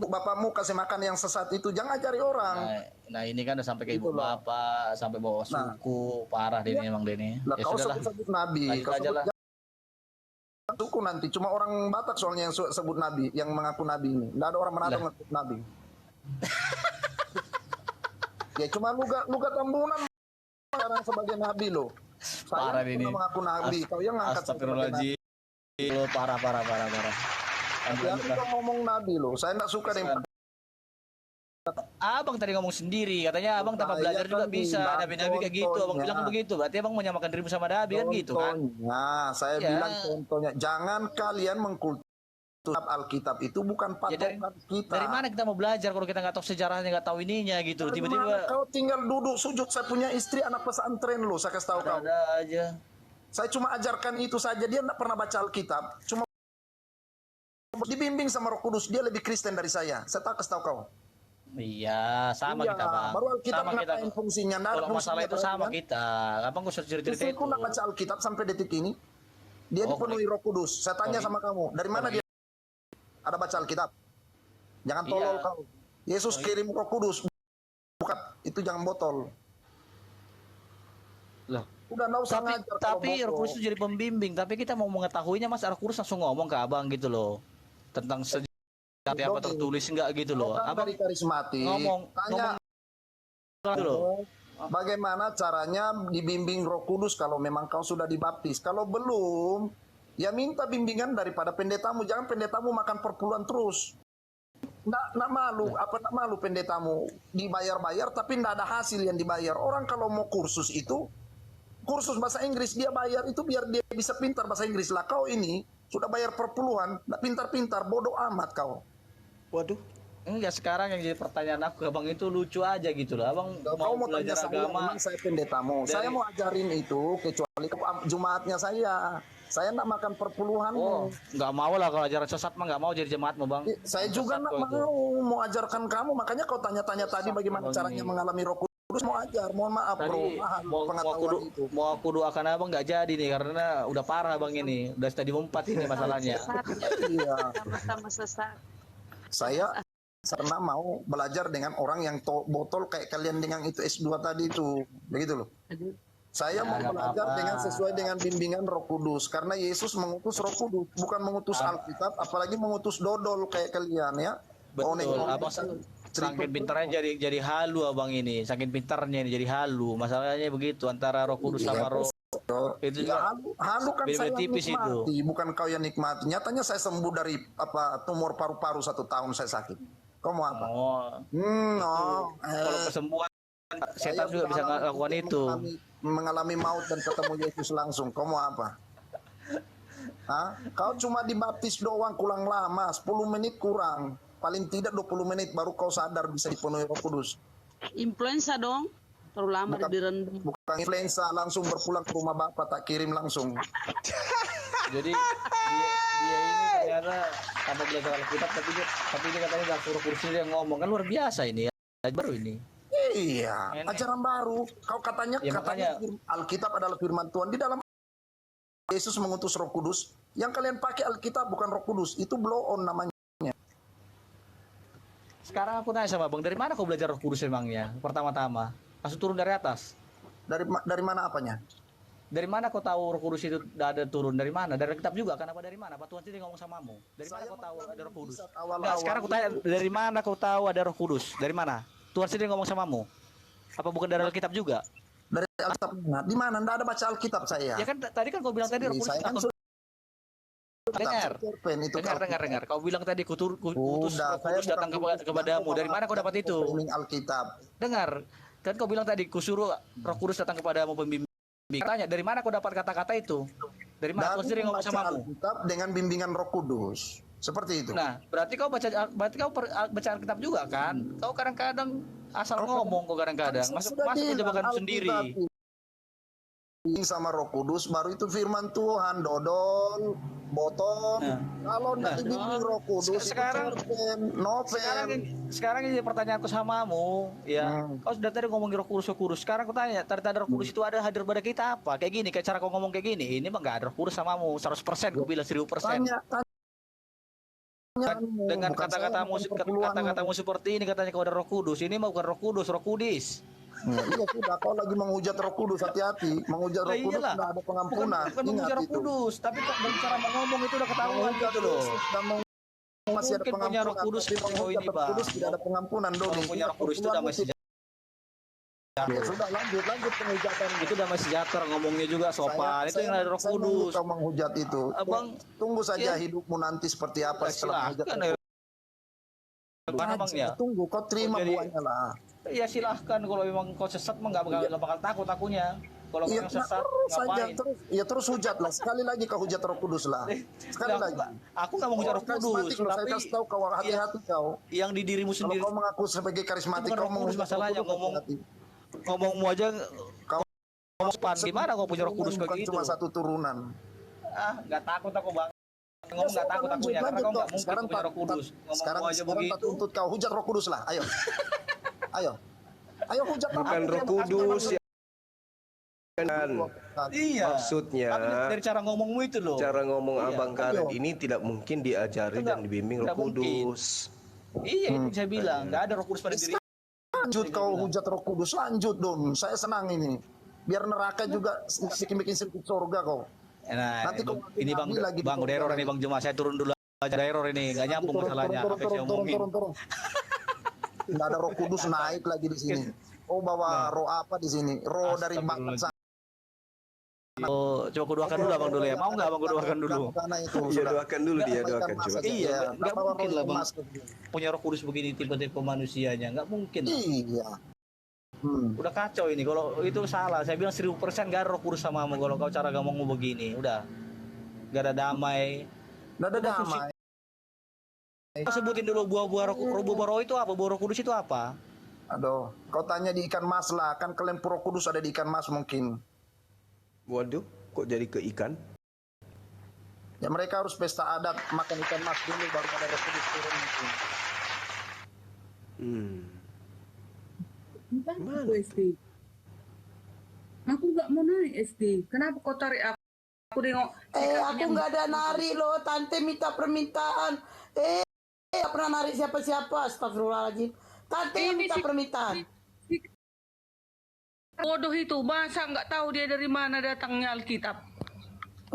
bapakmu kasih makan yang sesat itu, jangan ajari orang. Nah, ini kan udah sampai ke ibu Gitu loh. bapak, sampai bawa suku, parah Iya. Denny emang Denny. Lah Ya kau sudahlah, sebut Nabi, lanjut kau aja sebut lah. suku nanti. Cuma orang Batak soalnya yang sebut Nabi, yang mengaku Nabi ini. Nggak ada orang Manado ngaku Nabi. Ya cuma luga Tambunan sekarang sebagai Nabi loh. Parah Saya ini. pernah mengaku Nabi, kau yang ngangkat saya sebagai Nabi. Astagfirullahaladzim. Parah. Tapi kau ngomong Nabi loh, saya nggak suka dengan Abang tadi ngomong sendiri, katanya abang tanpa Saya belajar juga kan bisa. bilang Nabi-nabi kayak gitu, abang contohnya. bilang begitu. Berarti abang menyamakan dirimu sama Nabi kan gitu kan? Contohnya, saya Ya. bilang contohnya, jangan kalian mengkultur Alkitab itu bukan Ya patokan kita. dari mana kita mau belajar kalau kita nggak tahu sejarahnya, nggak tahu ininya gitu. Dari Tiba-tiba mana kau tinggal duduk sujud, saya punya istri anak pesantren loh, saya kasih tahu kau. ada aja. Saya cuma ajarkan itu saja, dia tidak pernah baca Alkitab, cuma dibimbing sama Roh Kudus, dia lebih Kristen dari saya tak kasih tahu kau. Iya, sama Iya, kita bang. baru Alkitab Sama kita. ngapain fungsinya? Nggak ada Kalau masalah fungsinya, itu sama perhatian. kita. Abang gak usah cerita Istriku itu. nggak baca Alkitab sampai detik ini, dia Oh, dipenuhi Roh Kudus. Saya tanya Oh, sama kamu, dari mana dia ada baca Alkitab? Jangan tolol Iya. kau. Yesus kirim Roh Kudus, bukan itu, jangan botol. Loh. Udah nggak usah ngajar kalau Tapi bodoh. Roh Kudus itu jadi pembimbing. Tapi kita mau mengetahuinya, Mas Roh Kudus langsung ngomong ke abang gitu loh, tentang sejarah apa tertulis enggak gitu loh. Orang Abang dari karismatik ngomong tanya gitu loh. bagaimana caranya dibimbing Roh Kudus kalau memang kau sudah dibaptis. Kalau belum, ya minta bimbingan daripada pendetamu. Jangan pendetamu makan perpuluhan terus. Nggak malu, nggak malu pendetamu dibayar-bayar tapi nggak ada hasil yang dibayar. Orang kalau mau kursus itu, kursus bahasa Inggris dia bayar itu biar dia bisa pintar bahasa Inggris. Lah kau ini sudah bayar perpuluhan, nggak pintar-pintar, bodoh amat kau. Waduh. Enggak, sekarang yang jadi pertanyaan aku ke abang itu lucu aja gitu loh. Abang Kau mau tanya belajar saya, agama. memang saya pendetamu. dari- Saya mau ajarin itu, kecuali Jumatnya saya. Saya nggak makan perpuluhanmu. Oh, nggak mau lah kalau ajaran sesat mah, nggak mau jadi jemaatmu bang. Saya juga Sesat nggak kau itu. mau ajarkan kamu. Makanya kau tanya-tanya tadi bagaimana Bang caranya ini. mengalami Roh Kudus. Mau ajar, mohon maaf bro. Tadi Mahal mau pengetahuan itu. aku doakan abang nggak jadi nih karena udah parah bang ini, udah stadium 4 ini masalahnya. Iya. Sama-sama sesat. Saya karena mau belajar dengan orang yang botol kayak kalian dengan itu S2 tadi itu. Begitu loh. Saya mau nggak belajar apa-apa. dengan sesuai dengan bimbingan Roh Kudus. Karena Yesus mengutus Roh Kudus, bukan mengutus Alkitab, apalagi mengutus dodol kayak kalian ya. Betul, abang saking pintarnya jadi halu abang ini, saking pintarnya ini jadi halu. Masalahnya begitu antara Roh Kudus sama Roh itu Ya, juga halu kan beda-beda saya tipis nikmati, bukan kau yang nikmati. Nyatanya saya sembuh dari tumor paru-paru 1 tahun saya sakit. Kau mau apa? Oh, kalau kesembuhan setan Saya juga bisa lakukan itu. mengalami maut dan ketemu Yesus langsung. Kau mau apa? Hah? Kau cuma dibaptis doang, kurang lama, 10 menit kurang. Paling tidak 20 menit baru kau sadar bisa dipenuhi Roh Kudus. Influenza dong. Terlalu lama Bukan- direndam. Bukan influenza langsung berpulang ke rumah bapak, tak kirim langsung. Jadi dia ini ternyata tanpa belajar Alkitab, tapi dia katanya nggak suruh kursi dia ngomong, kan luar biasa ini ya, baru ini. Iya, Enak. ajaran baru. Kau katanya Ya, makanya- Alkitab adalah firman Tuhan. Di dalam Yesus mengutus Roh Kudus. Yang kalian pakai Alkitab bukan Roh Kudus. Itu blow on namanya. Sekarang aku tanya sama bang, dari mana kau belajar Roh Kudus emangnya? Pertama-tama, langsung turun dari atas. Dari mana apanya? Dari mana kau tahu Roh Kudus itu ada turun dari mana? Dari kitab juga kan? Apa dari mana? Apa Tuhan sendiri ngomong samamu? Dari mana Saya kau tahu mengalami ada Roh Kudus? mujizat awal-awal. Nggak, sekarang aku tanya, dari mana kau tahu ada Roh Kudus? Dari mana? Tuhan sendiri ngomong samamu? Apa bukan dari Alkitab juga? Dari Alkitab mana? Di mana? Nggak ada baca Alkitab saya. Ya kan tadi kan kau bilang tadi Roh Kudus Saya kan takut. Dengar. cerpen itu. Dengar. Kau bilang tadi kutus Udah, Roh Kudus saya datang bukan kepadamu. Dari mana kau dapat itu? Pembimbing Alkitab. Dengar. Kan kau bilang tadi kusuruh Roh Kudus datang kepadamu pembimbing. Tanya, dari mana kau dapat kata-kata itu? Dari mana? Tuhan sendiri ngomong membaca samamu. Alkitab dengan bimbingan Roh Kudus. Seperti itu. Nah, berarti kau baca Alkitab juga kan? Kau kadang-kadang asal ngomong kau kadang-kadang. Masuk jebakan sendiri. Sama Roh Kudus baru itu firman Tuhan, Dodon, Boton. Kalau tidak dibimbing Roh Kudus sekarang ini pertanyaanku samamu, ya. Kau sudah tadi ngomongin Roh Kudus. Sekarang aku tanya, tanda Roh Kudus itu ada hadir pada kita apa? Kayak gini, kayak cara kau ngomong kayak gini. Ini mah enggak ada Roh Kudus samamu 100%, aku bilang 1000%. Dengan kata-katamu seperti ini katanya kau ada Roh Kudus. Ini mah bukan Roh Kudus, Roh Kudis. Iya sudah, kau lagi menghujat Roh Kudus, hati-hati. Menghujat Roh Kudus tidak ada pengampunan. Bukan menghujat Roh Kudus, tapi cara ngomong itu udah ketahuan gitu loh. Masih ada pengampunan. Roh Kudus ini, Bang. Tidak ada pengampunan, Doni. Punya Roh Kudus itu damai sejahtera. Ya sudah, lanjut penghujatan. Itu damai sejahtera, ngomongnya juga sopan. Itu yang ada Roh Kudus. Kau menghujat itu. Abang, tunggu saja hidupmu nanti seperti apa setelah menghujat. Tunggu, kau terima buahnya lah. Ya silahkan, kalau memang kau sesat mah nggak bakal takut akunya. Kalau memang sesat ngapain? Terus hujat lah. Sekali lagi kau hujat Roh Kudus lah. Sekali lagi. Aku nggak mau hujat Roh Kudus, tapi saya kasih tahu kau, hati-hati kau. Yang di dirimu sendiri. Kalau kau mengaku sebagai karismatik, kau menghujat masalahnya ngomongmu aja. Kau ngomong gimana kau punya Roh Kudus kayak gitu? Cuma satu turunan. Nggak takut aku, Bang. Ngomong nggak takut akunya, karena kau nggak mungkin punya Roh Kudus. Sekarang tuntut kau hujat Roh Kudus lah. Ayo hujat. Bukan Roh Kudus ya. Iya. Maksudnya dari cara ngomongmu itu loh. Cara ngomong Abang Karet ini tidak mungkin diajari dan dibimbing Roh Kudus. Iya, itu saya bilang nggak ada Roh Kudus pada diri. Lanjut kau hujat Roh Kudus, lanjut dong. Saya senang ini. Biar neraka juga bikin sedikit surga kau. Nah, ini Bang udah error ini Bang, Jemaah saya turun dulu aja, ada error ini, nggak nyambung masalahnya. Apa yang saya omongin? Nggak ada Roh Kudus naik lagi di sini. Oh, bawa roh apa di sini? Roh dari bangsa. Oh, coba kuduakan dulu Abang dulu ya. Mau nggak Abang kuduakan dulu? Iya, doakan dulu dia, doakan coba. Iya, nggak mungkin lah Bang. Punya Roh Kudus begini tiba-tiba manusianya, nggak mungkin. Iya. Udah kacau ini, kalau itu salah. Saya bilang 1000% gak ada Roh Kudus samamu kalau kau cara ngomongmu begini. Udah gak ada damai. Gak ada damai. Kau sebutin dulu buah-buah roh itu apa? Buah Roh Kudus itu apa? Aduh, kau tanya di ikan mas lah. Kan kalian Roh Kudus ada di ikan mas mungkin. Waduh, kok jadi ke ikan? Ya mereka harus pesta adat makan ikan mas dulu baru ada Roh Kudus turun mungkin. Mana? SD. Aku nggak mau naik SD. Kenapa kau tarik aku? Aku nengok. Aku nggak ada nari loh. Tante minta permintaan. Nggak pernah narik siapa-siapa. Astagfirullahaladzim. Tante minta permintaan. Bodoh itu, masa nggak tahu dia dari mana datangnya Alkitab.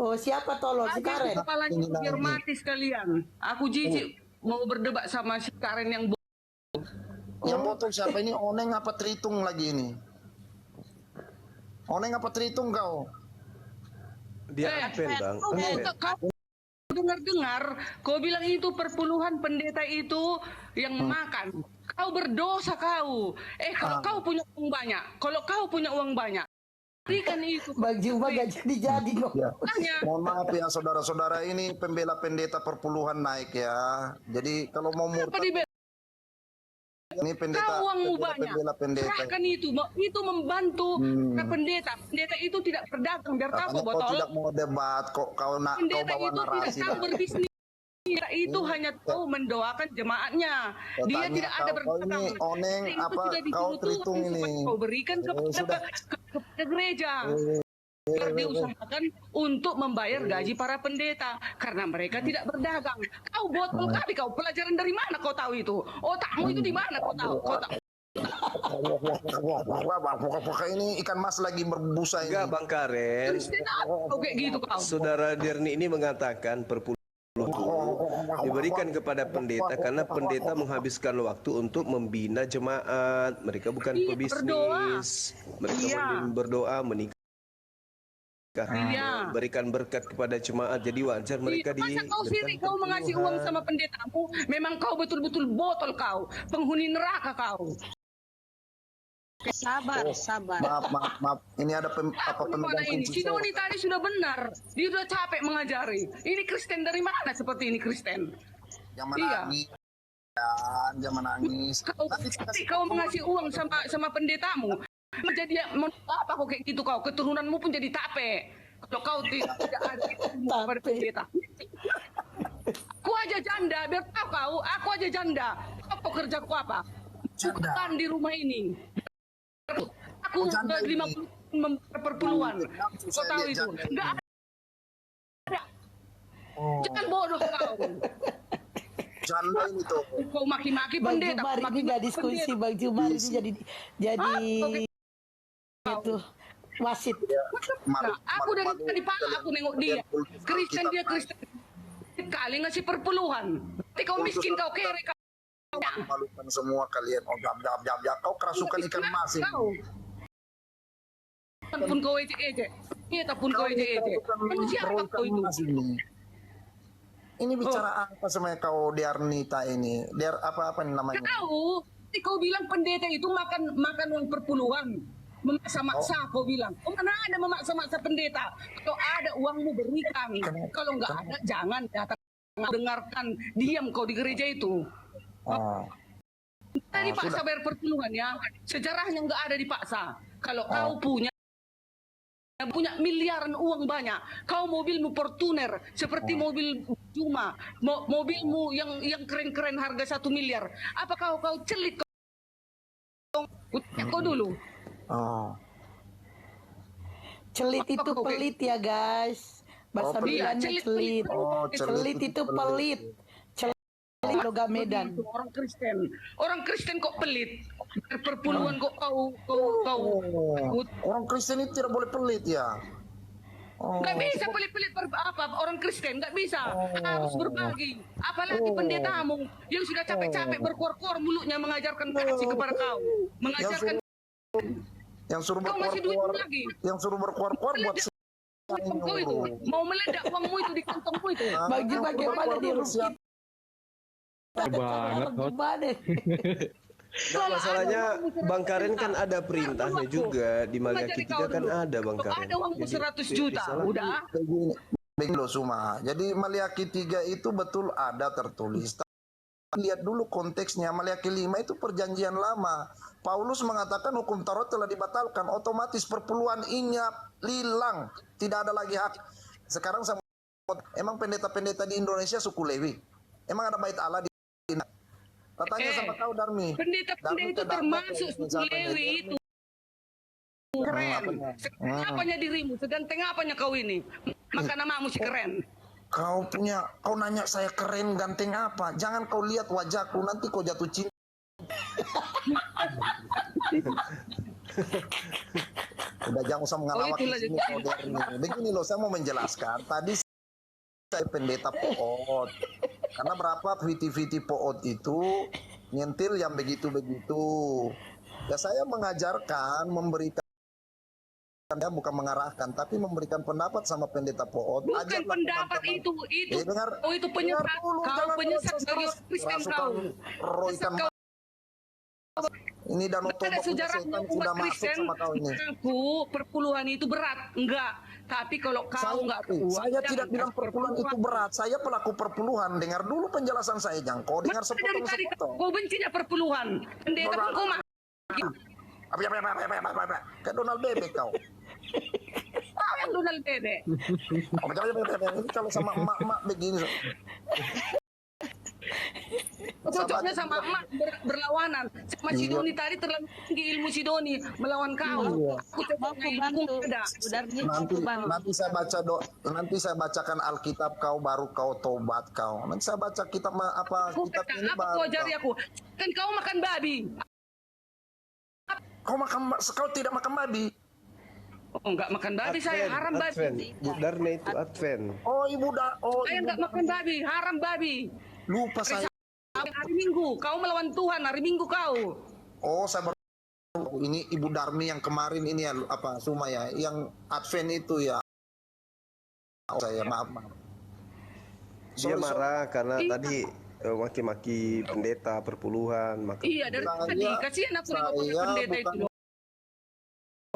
Oh, siapa tolong? Si Karen. Kepalanya biar mati sekalian. Aku jijik mau berdebat sama si Karen yang Yang botol siapa ini? Oneng apa Tritung lagi ini? Oneng apa Tritung kau? Dia apel Bang. Kau dengar-dengar, kau bilang itu perpuluhan pendeta itu yang makan. Kau berdosa kau. Kalau kau punya uang banyak, berikan itu. Baju gak jadi kok. Ya. Mohon maaf ya saudara-saudara, ini pembela pendeta perpuluhan naik ya. Jadi kalau mau murtad, ini pendeta, kau uangmu banyak, pendeta. serahkan itu membantu pendeta. Pendeta itu tidak berdagang, biar tahu Kau botol. tidak mau debat, kok kau nak kau Pendeta bawa itu tidak narasi tahu lah. berbisnis. Pendeta itu hanya tahu mendoakan jemaatnya. Dia tidak ada berdagang. Ini Oneng Itu apa tidak kau dituntut Tritung ini? Kau berikan kepada gereja. Biar diusahakan untuk membayar gaji para pendeta karena mereka tidak berdagang. Kau botol kali, kau pelajaran dari mana kau tahu itu? Otakmu itu di mana kau tahu? Pokoknya ini ikan mas lagi berbusa ini. Enggak Bang Karen. Kau kayak gitu kau. Saudara Derni ini mengatakan perpuluhan diberikan kepada pendeta karena pendeta menghabiskan waktu untuk membina jemaat. Mereka bukan pebisnis. Mereka berdoa, menikah. Berikan berkat kepada jemaat, jadi wajar mereka Masa kau sirik kau mengasih uang sama pendetamu? Memang kau betul-betul botol kau, penghuni neraka kau. Sabar. Maaf. Ini ada pemegang ini? kunci. Si Doni tadi sudah benar. Dia sudah capek mengajari. Ini Kristen dari mana seperti ini Kristen? Jangan Iya. nangis. Jangan nangis. Tapi kau mengasih uang sama pendetamu, menjadi apa kau kayak gitu kau? Keturunanmu pun jadi tape. Kalau kau tidak ada pada pendeta. Aku aja janda, biar tahu kau, aku aja janda. Apa kerjaku apa? Bukan di rumah ini. Aku Janda ini. 50 perpuluhan. Kau tahu itu? Enggak ada. Jangan bodoh kau. Janda ini tuh. Kau maki-maki Bang pendeta. Jumar kau ini nggak maki-maki diskusi, pendeta. Bang Jumar ini jadi itu wasit. Nah, aku dari tadi pagi aku nengok dia. Kristen dia Kristen. Kali ngasih perpuluhan. Tapi kau miskin kau kere kau. Malukan semua kalian. Oh, jam. Kau kerasukan ikan mas ini. Kau. Pun kau ejek-ejek. Kita pun kau ejek-ejek. Manusia apa kau itu? Ini bicara apa sama kau Diarnita ini? Apa nih namanya? Kau, kau bilang pendeta itu makan uang perpuluhan. Memaksa-maksa kau bilang. Oh, mana ada memaksa-maksa pendeta? Kalau ada uangmu berikan. Kalau enggak ada jangan datang dengarkan, diam kau di gereja itu. Oh. Tadi paksa bayar perpuluhan ya. Sejarahnya enggak ada dipaksa. Kalau kau punya miliaran uang banyak, kau mobilmu Fortuner seperti mobil Juma, mobilmu yang keren-keren harga 1 miliar, apa kau celit kau dulu? Oh. Celit itu pelit ya guys. Bahasa Iya, bilangnya celit. Oh, Celit itu pelit. Celit logam Medan. Orang Kristen kok pelit? Perpuluhan kok kau Orang Kristen itu tidak boleh pelit ya. nggak bisa pelit-pelit apa orang Kristen nggak bisa, harus berbagi. Apalagi pendetamu yang sudah capek-capek berkuar-kuar mulutnya mengajarkan kasih kepada kau, mengajarkan Yang suruh kau masih duit berkuar-kuar, lagi. yang suruh berkuar-kuar buat Kau itu mau meledak uangmu itu di kantongmu itu. Bang Jum bagaimana di rumah banget, gimana? Nah, masalahnya Bang Karen kan ada perintahnya juga di Malayaki 3 kan ada Bang Kalau Karen. ada uangmu 100 juta, udah. Begini loh Suma. Jadi Maliaki 3 itu betul ada tertulis. Tapi lihat dulu konteksnya. Maliaki 5 itu perjanjian lama. Paulus mengatakan hukum Taurat telah dibatalkan. Otomatis perpuluhan inyap, hilang. Tidak ada lagi hak. Sekarang emang pendeta-pendeta di Indonesia suku Lewi? Emang ada bait Allah di Tanya sama kau Darmi. Pendeta-pendeta itu termasuk suku Lewi itu. Keren. Apanya dirimu? Seganteng apanya kau ini? Maka namamu si keren. Kau nanya saya keren ganteng apa? Jangan kau lihat wajahku, nanti kau jatuh cinta. Udah jangan usah mengalawak di sini kau Darmi. Begini loh, saya mau menjelaskan. Tadi saya pendeta Poot. Karena berapa viti-viti Poot itu nyentil yang begitu-begitu. Ya saya mengajarkan, memberikan, ya bukan mengarahkan, tapi memberikan pendapat sama pendeta Poot. Bukan Ajarlah pendapat teman-teman. itu. Dengar, Oh itu penyesat. dulu, Kau jangan penyesat terus bagi Kristen kau. Roykan ini Danau Ada Toba punya sejarahnya setan umat sudah masuk Kristen. sama kau ini. Aku perpuluhan itu berat, enggak. Tapi kalau kau enggak Saya tidak bilang perpuluhan itu berat. Saya pelaku perpuluhan. Dengar dulu penjelasan saya, Jang. Kau dengar Dari tadi sepotong-sepotong. kau bencinya perpuluhan. Pendeta pun kau mah. Kayak Donald Bebek kau. Kau yang Donald Bebek. Ini kalau sama emak-emak begini. Cocoknya sama emak berlawanan. Sama Sidoni tadi terlalu tinggi ilmu Sidoni melawan kau. Aku cocoknya ilmu ada. Nanti saya bacakan Alkitab kau baru kau tobat kau. Nanti saya baca kitab kitab ini Apa kau ajari aku? Kan kau makan babi. Kau tidak makan babi. Oh, enggak makan babi saya, haram babi. Bu Darne itu Advent. Oh ibu Saya enggak makan babi, haram babi. lupa saya. Hari Minggu, kau melawan Tuhan, hari Minggu kau. Oh saya baru ini Ibu Darmi yang kemarin ini ya Suma ya, yang Advent itu ya. Saya maaf. Dia marah karena tadi maki-maki pendeta perpuluhan. Iya dari tadi, kasihan aku dengan pendeta itu.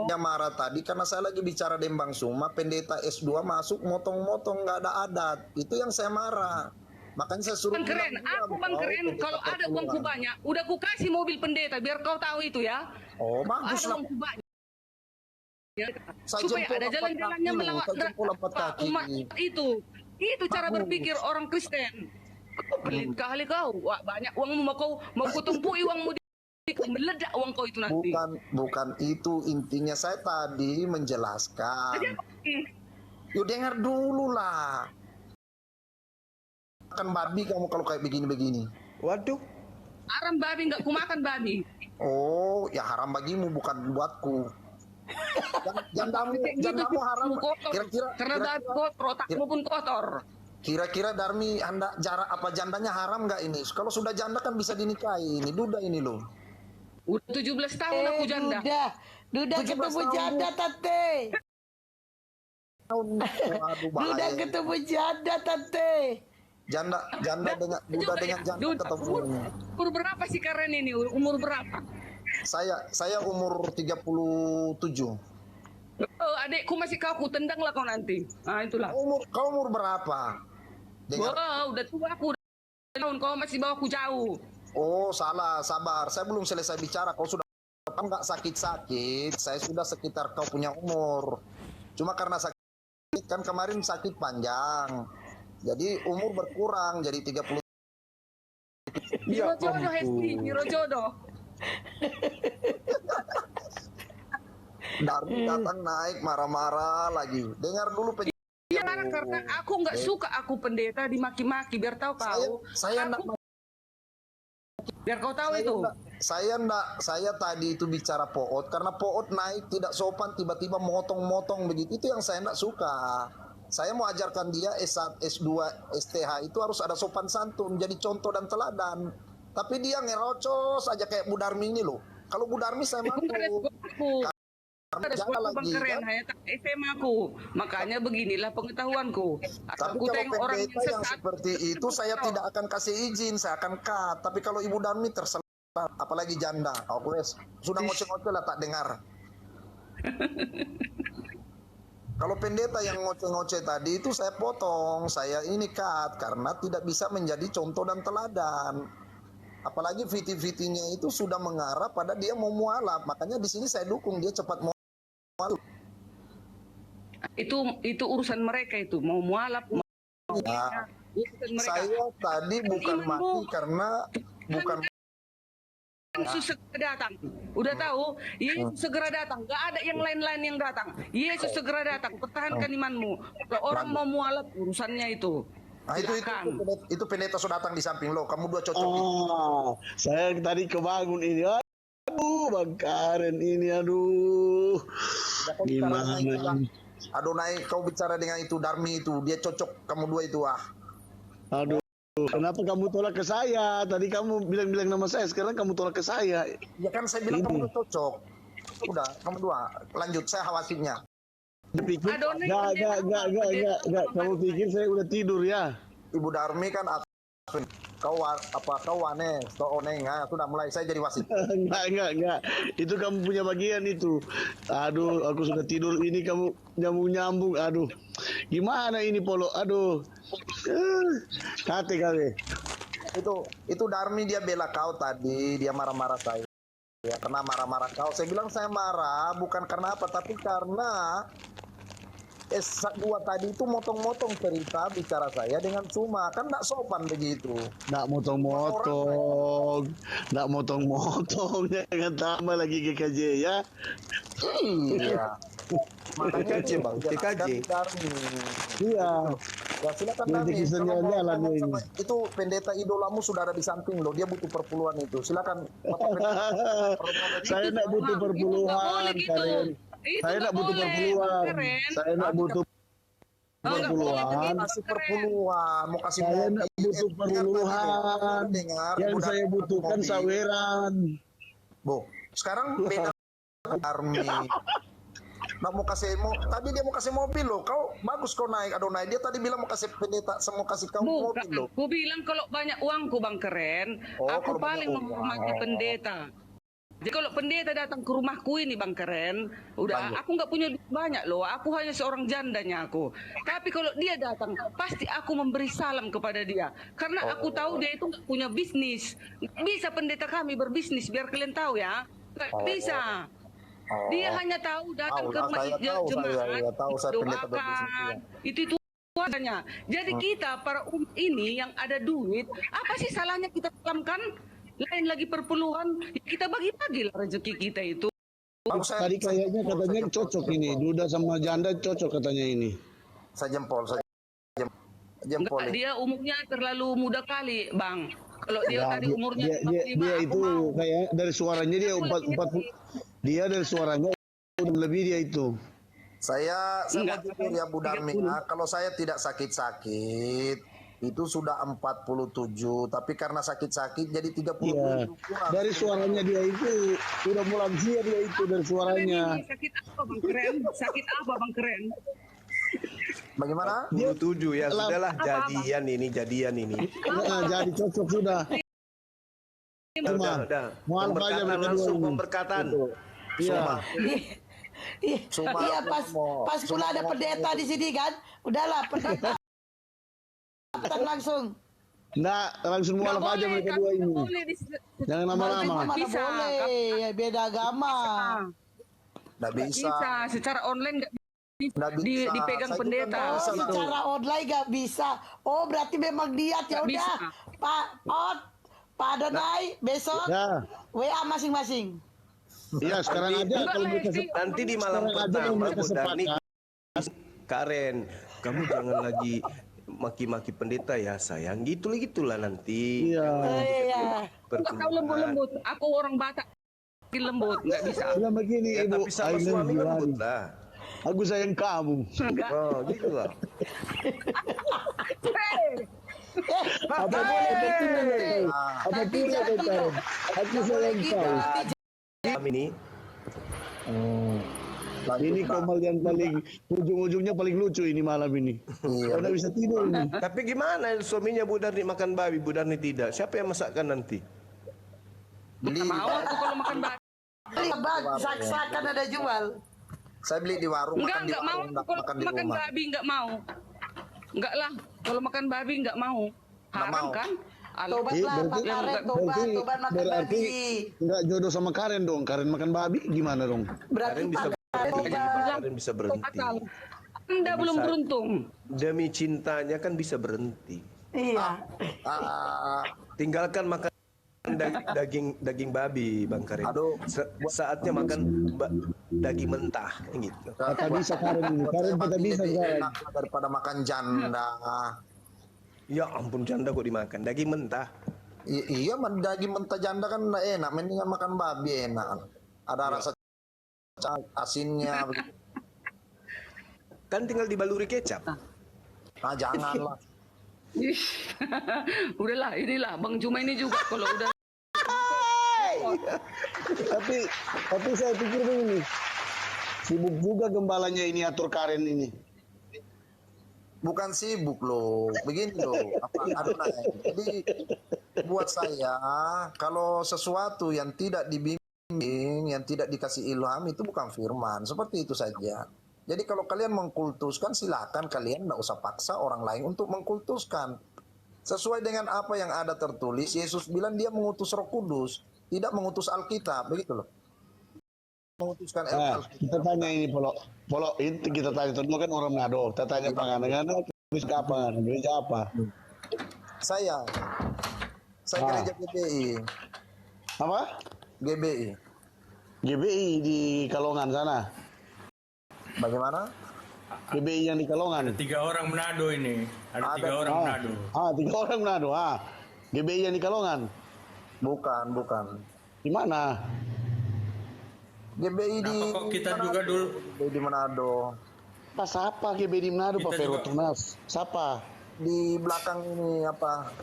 Dia marah tadi karena saya lagi bicara Dembang Suma, pendeta S2 masuk motong-motong nggak ada adat. Itu yang saya marah. Makanya saya suruh Bang Keren, bilang aku Bang kau Keren, pendeta kalau ada uangku perpuluhan. banyak, udah ku kasih mobil pendeta, biar kau tahu itu ya. Oh, bagus Ada lah. uangku banyak. Saya Supaya jempol ada 4 jalan-jalannya kaki, melawat saya jempol 4 kaki. umat itu. Itu cara Bagus. berpikir orang Kristen. Kau pelit kali kau. Wah, banyak uangmu mau kutumpui uangmu meledak uang kau itu nanti. Bukan itu intinya, saya tadi menjelaskan. Yuk dengar dulu lah. Makan babi kamu kalau kayak begini-begini. Waduh. Haram babi, nggak kumakan babi. Oh, ya haram bagimu bukan buatku. Jandamu haram. Kotor. Karena babi kotor, otakmu pun kotor. Kira-kira Darmi, anda jarak apa jandanya haram nggak ini? Kalau sudah janda kan bisa dinikahi. Ini duda ini loh. Udah 17 tahun aku janda. Duda 17 ketemu tahun, janda tante. Waduh, Duda bahaya. ketemu janda tante. Janda dengan duda dengan janda ketemu. Umur berapa sih Karen ini? Umur berapa? Saya umur 37. Oh, adekku masih kau tendang lah kau nanti. Nah, itulah. Kau umur berapa? Wah, udah tua aku. Tahun kau masih bawaku jauh. Oh, salah, sabar. Saya belum selesai bicara. Kau sudah nggak sakit-sakit. Saya sudah sekitar kau punya umur. Cuma karena sakit kan kemarin sakit panjang. Jadi umur berkurang jadi 30. Biro jodoh Hesti, biro jodoh. Darmi datang naik marah-marah lagi. Dengar dulu Iya, karena aku nggak suka aku pendeta dimaki-maki, biar tahu kau. Saya enggak Biar kau tahu itu. saya tadi itu bicara Poot karena Poot naik tidak sopan tiba-tiba motong-motong begitu, itu yang saya enggak suka. Saya mau ajarkan dia S1, S2, STH itu harus ada sopan santun, jadi contoh dan teladan. Tapi dia ngerocos aja kayak Bu Darmi ini loh. Kalau Bu Darmi saya mampu. Ada sekolah Bang Keren, hanya SMA aku. Makanya beginilah pengetahuanku. Tapi Aku kalau tengok orang pendeta yang sesat, seperti itu saya tidak akan kasih izin, saya akan cut. Tapi kalau Ibu Darmi terserah, apalagi janda. Aku sudah ngoceh-ngoceh lah tak dengar. Kalau pendeta yang ngoceh-ngoceh tadi itu saya potong, saya ini cut karena tidak bisa menjadi contoh dan teladan. Apalagi viti-vitinya itu sudah mengarah pada dia mau mualaf. Makanya di sini saya dukung dia cepat mualaf. itu urusan mereka itu mau mualaf. Ya, Urusan mereka. saya tadi bukan mati karena bukan Yesus segera datang. Udah tahu, Yesus segera datang. Gak ada yang lain-lain yang datang. Yesus segera datang. Pertahankan imanmu. Kalau orang mau mualaf urusannya itu. Nah, itu pendeta sudah datang di samping lo. Kamu dua cocok. Oh, saya tadi kebangun ini. Aduh, Bang Karen ini, aduh. Gimana ini? Adonai, kau bicara dengan itu Darmi itu, dia cocok kamu dua itu Aduh, kenapa kamu tolak ke saya? Tadi kamu bilang-bilang nama saya, sekarang kamu tolak ke saya. Ya kan saya bilang kamu dua cocok. Udah, kamu dua. Lanjut, saya khawatirnya. Dipikir, Adonai, enggak. Kamu pikir saya udah tidur ya? Ibu Darmi kan kau wane, kau oneng, sudah mulai saya jadi wasit. Enggak. Itu kamu punya bagian itu. Aduh, aku sudah tidur ini kamu nyambung. Aduh. Gimana ini Polo? Aduh. Kate kali. Itu Darmi dia bela kau tadi, dia marah-marah saya. Ya, karena marah-marah kau. Saya bilang saya marah bukan karena apa, tapi karena S2 tadi itu motong-motong cerita bicara saya dengan cuma kan tidak sopan begitu. Nggak motong-motong, jangan tambah lagi GKJ ya. Iya. Makanya TKJ, Bang, TKJ. Iya. Ya silakan Nanti Darmi. kisahnya Kalau mau jalan tanya ini. sama itu pendeta idolamu sudah ada di samping loh. Dia butuh perpuluhan itu. Silakan. Saya nggak butuh perpuluhan, Karen. Saya nggak butuh perpuluhan. Saya nggak butuh perpuluhan. Kasih perpuluhan, mau kasih Saya mobil. nggak butuh perpuluhan. Yang saya butuhkan saweran. Bo, sekarang beda Darmi. Nah, tadi dia mau kasih mobil loh. Kau bagus kau naik Adonai. Dia tadi bilang mau kasih pendeta, mau kasih kau mobil loh. Aku bilang kalau banyak uangku Bang Keren, Oh, aku kalau paling banyak uang. menghormati pendeta. Jadi kalau pendeta datang ke rumahku ini Bang Keren, udah aku nggak punya duit banyak loh, aku hanya seorang jandanya aku. Tapi kalau dia datang, pasti aku memberi salam kepada dia, karena aku tahu dia itu nggak punya bisnis. Nggak bisa pendeta kami berbisnis, biar kalian tahu ya, nggak bisa. Dia hanya tahu datang ke rumah jemaat, tahu saya pendeta berbisnis, doakan, itu adanya. Jadi kita para ini yang ada duit, apa sih salahnya kita salamkan? Lain lagi perpuluhan, kita bagi-bagi lah rezeki kita itu. Tadi kayaknya katanya cocok ini, duda sama janda cocok katanya ini. Saya jempol, saya jempol. Enggak, dia umurnya terlalu muda kali, Bang. Kalau dia Ya, tadi umurnya dia 45, itu kayak dari suaranya dia 40 dia dari suaranya lebih dia itu. Saya mau jujur ya Bu Darmina, kalau saya tidak sakit-sakit itu sudah 47, tapi karena sakit-sakit jadi 37 Iya. kurang. Dari suaranya dia itu udah mulai lansia dia itu dari suaranya. sakit apa Bang Keren? Sakit apa Bang Keren? Bagaimana? 27 ya sudahlah, jadian ini. Ya, jadi cocok sudah. Udah. Mual aja Pemberkatan mereka langsung, dua ini. pemberkatan. Iya. Iya pas pula ada pendeta di sini kan, udahlah pendeta datang langsung. Nggak, langsung mualaf aja mereka dua ini. Jangan lama-lama. Mana Bisa, boleh, beda agama. Nggak bisa. Bisa, secara online nggak Nggak bisa. dipegang Saya juga pendeta. nggak Oh, bisa, gitu. secara online gak bisa. Oh, berarti memang niat ya Nggak udah. bisa. Pak Adonai besok Ya, WA masing-masing. iya sekarang aja kalau mereka Nanti di malam sekarang aja kalau pertama mereka Bu Darni, sepakat. Karen, kamu jangan lagi maki-maki pendeta ya sayang, gitulah nanti. Iya. Iya. Nggak tahu lembut-lembut. Aku orang Batak, lembut nggak bisa. Bilang begini Ya, ibu, tapi sama I love suami you, lembut Ari. lah. Aku sayang kamu. Oh, gitu lah. Apa boleh betul? Apa tidak betul? Aku sayang kau. Kami ini Ini komal yang paling ujung-ujungnya paling lucu ini malam ini. Iya. Karena bisa tidur ini. tapi gimana suaminya Bu Darni makan babi, Bu Darni tidak? Siapa yang masakkan nanti? Beli, Mau aku kalau makan babi. Bang, sak-sakan ada jual. saya beli di warung, Enggak makan di mau. warung, nggak Kalau makan di makan rumah. babi enggak mau. Enggak lah. Kalau makan babi enggak mau. Haram mau. kan? Tobatlah Pak berarti- Karen, berarti- tobat makan berarti babi. nggak jodoh sama Karen dong. Karen makan babi gimana dong? Berarti Karen bisa Pak Karen berhenti. tobat. Karen bisa berhenti. Batal. Anda belum Bisa. beruntung. Demi cintanya kan bisa berhenti. Iya. Ah, Tinggalkan makan daging babi, Bang Karim. Aduh. Saatnya makan daging mentah gitu. Kata bisa Karen ini. Karen saya kata mati bisa lebih Karen. enak daripada makan janda. Ya ampun, janda kok dimakan daging mentah. Iya, daging mentah janda kan nggak enak. Mendingan makan babi enak. Ada rasa asinnya. Kan tinggal dibaluri kecap. Ah, janganlah. Ih, udahlah, inilah Bang Juma ini juga kalau udah Tapi saya pikir begini. Sibuk juga gembalanya ini atur Karen ini. Bukan sibuk loh, begini loh. Jadi buat saya, kalau sesuatu yang tidak dibimbing, yang tidak dikasih ilham itu bukan firman. Seperti itu saja. Jadi kalau kalian mengkultuskan, silakan kalian tidak usah paksa orang lain untuk mengkultuskan. Sesuai dengan apa yang ada tertulis, Yesus bilang dia mengutus Roh Kudus, tidak mengutus Alkitab, begitu loh. Mengutuskan Nah, Alkitab. kita tanya ini Polo. Polo itu kita tanya dulu kan orang Manado. Kita tanya panganan bisa apa? Bisa apa? Saya gereja GBI. Apa? GBI. GBI di Kalongan sana. Bagaimana? GBI yang di Kalongan. 3 orang Manado ini. Ada 3 orang Manado. 3 orang Manado. GBI yang di Kalongan. Bukan. Di mana? GBI di Kenapa kok kita juga dulu GBI di Manado. Pak siapa GBI di Manado Pak Kita Vero juga- Tunas? Siapa? Di belakang ini apa?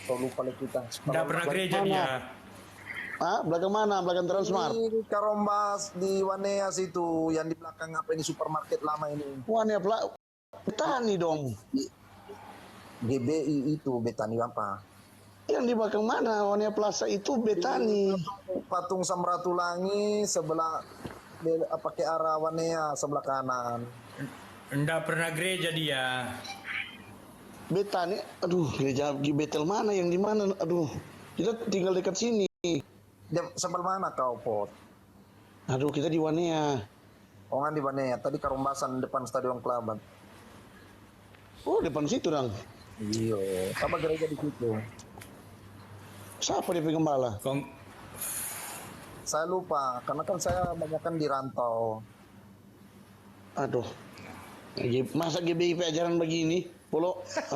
Kok lupa lagi kita. nggak pernah gereja dia. Belakang mana? Belakang Transmart. Di Karombas, di Waneas itu, yang di belakang apa ini supermarket lama ini. Wah, ini apa? Petani dong. GBI itu Betani apa? Yang di belakang mana? Wania Plaza itu Betani. Patung Samratulangi sebelah ke arah Wanea sebelah kanan. Enggak pernah gereja dia. Betani, aduh, gereja Betel mana? Yang di mana? Aduh, kita tinggal dekat sini. Sebelah mana kau, Pot? Aduh, kita di Wania. Oh, kan di Wanea. Tadi Karumbasan depan Stadion Kelabat. Oh, depan situ, Dang. Iya. Apa gereja di situ? Siapa dia penggembala? Saya lupa, karena kan saya banyak kan di rantau. Aduh, masa GBIP ajaran begini, Polo?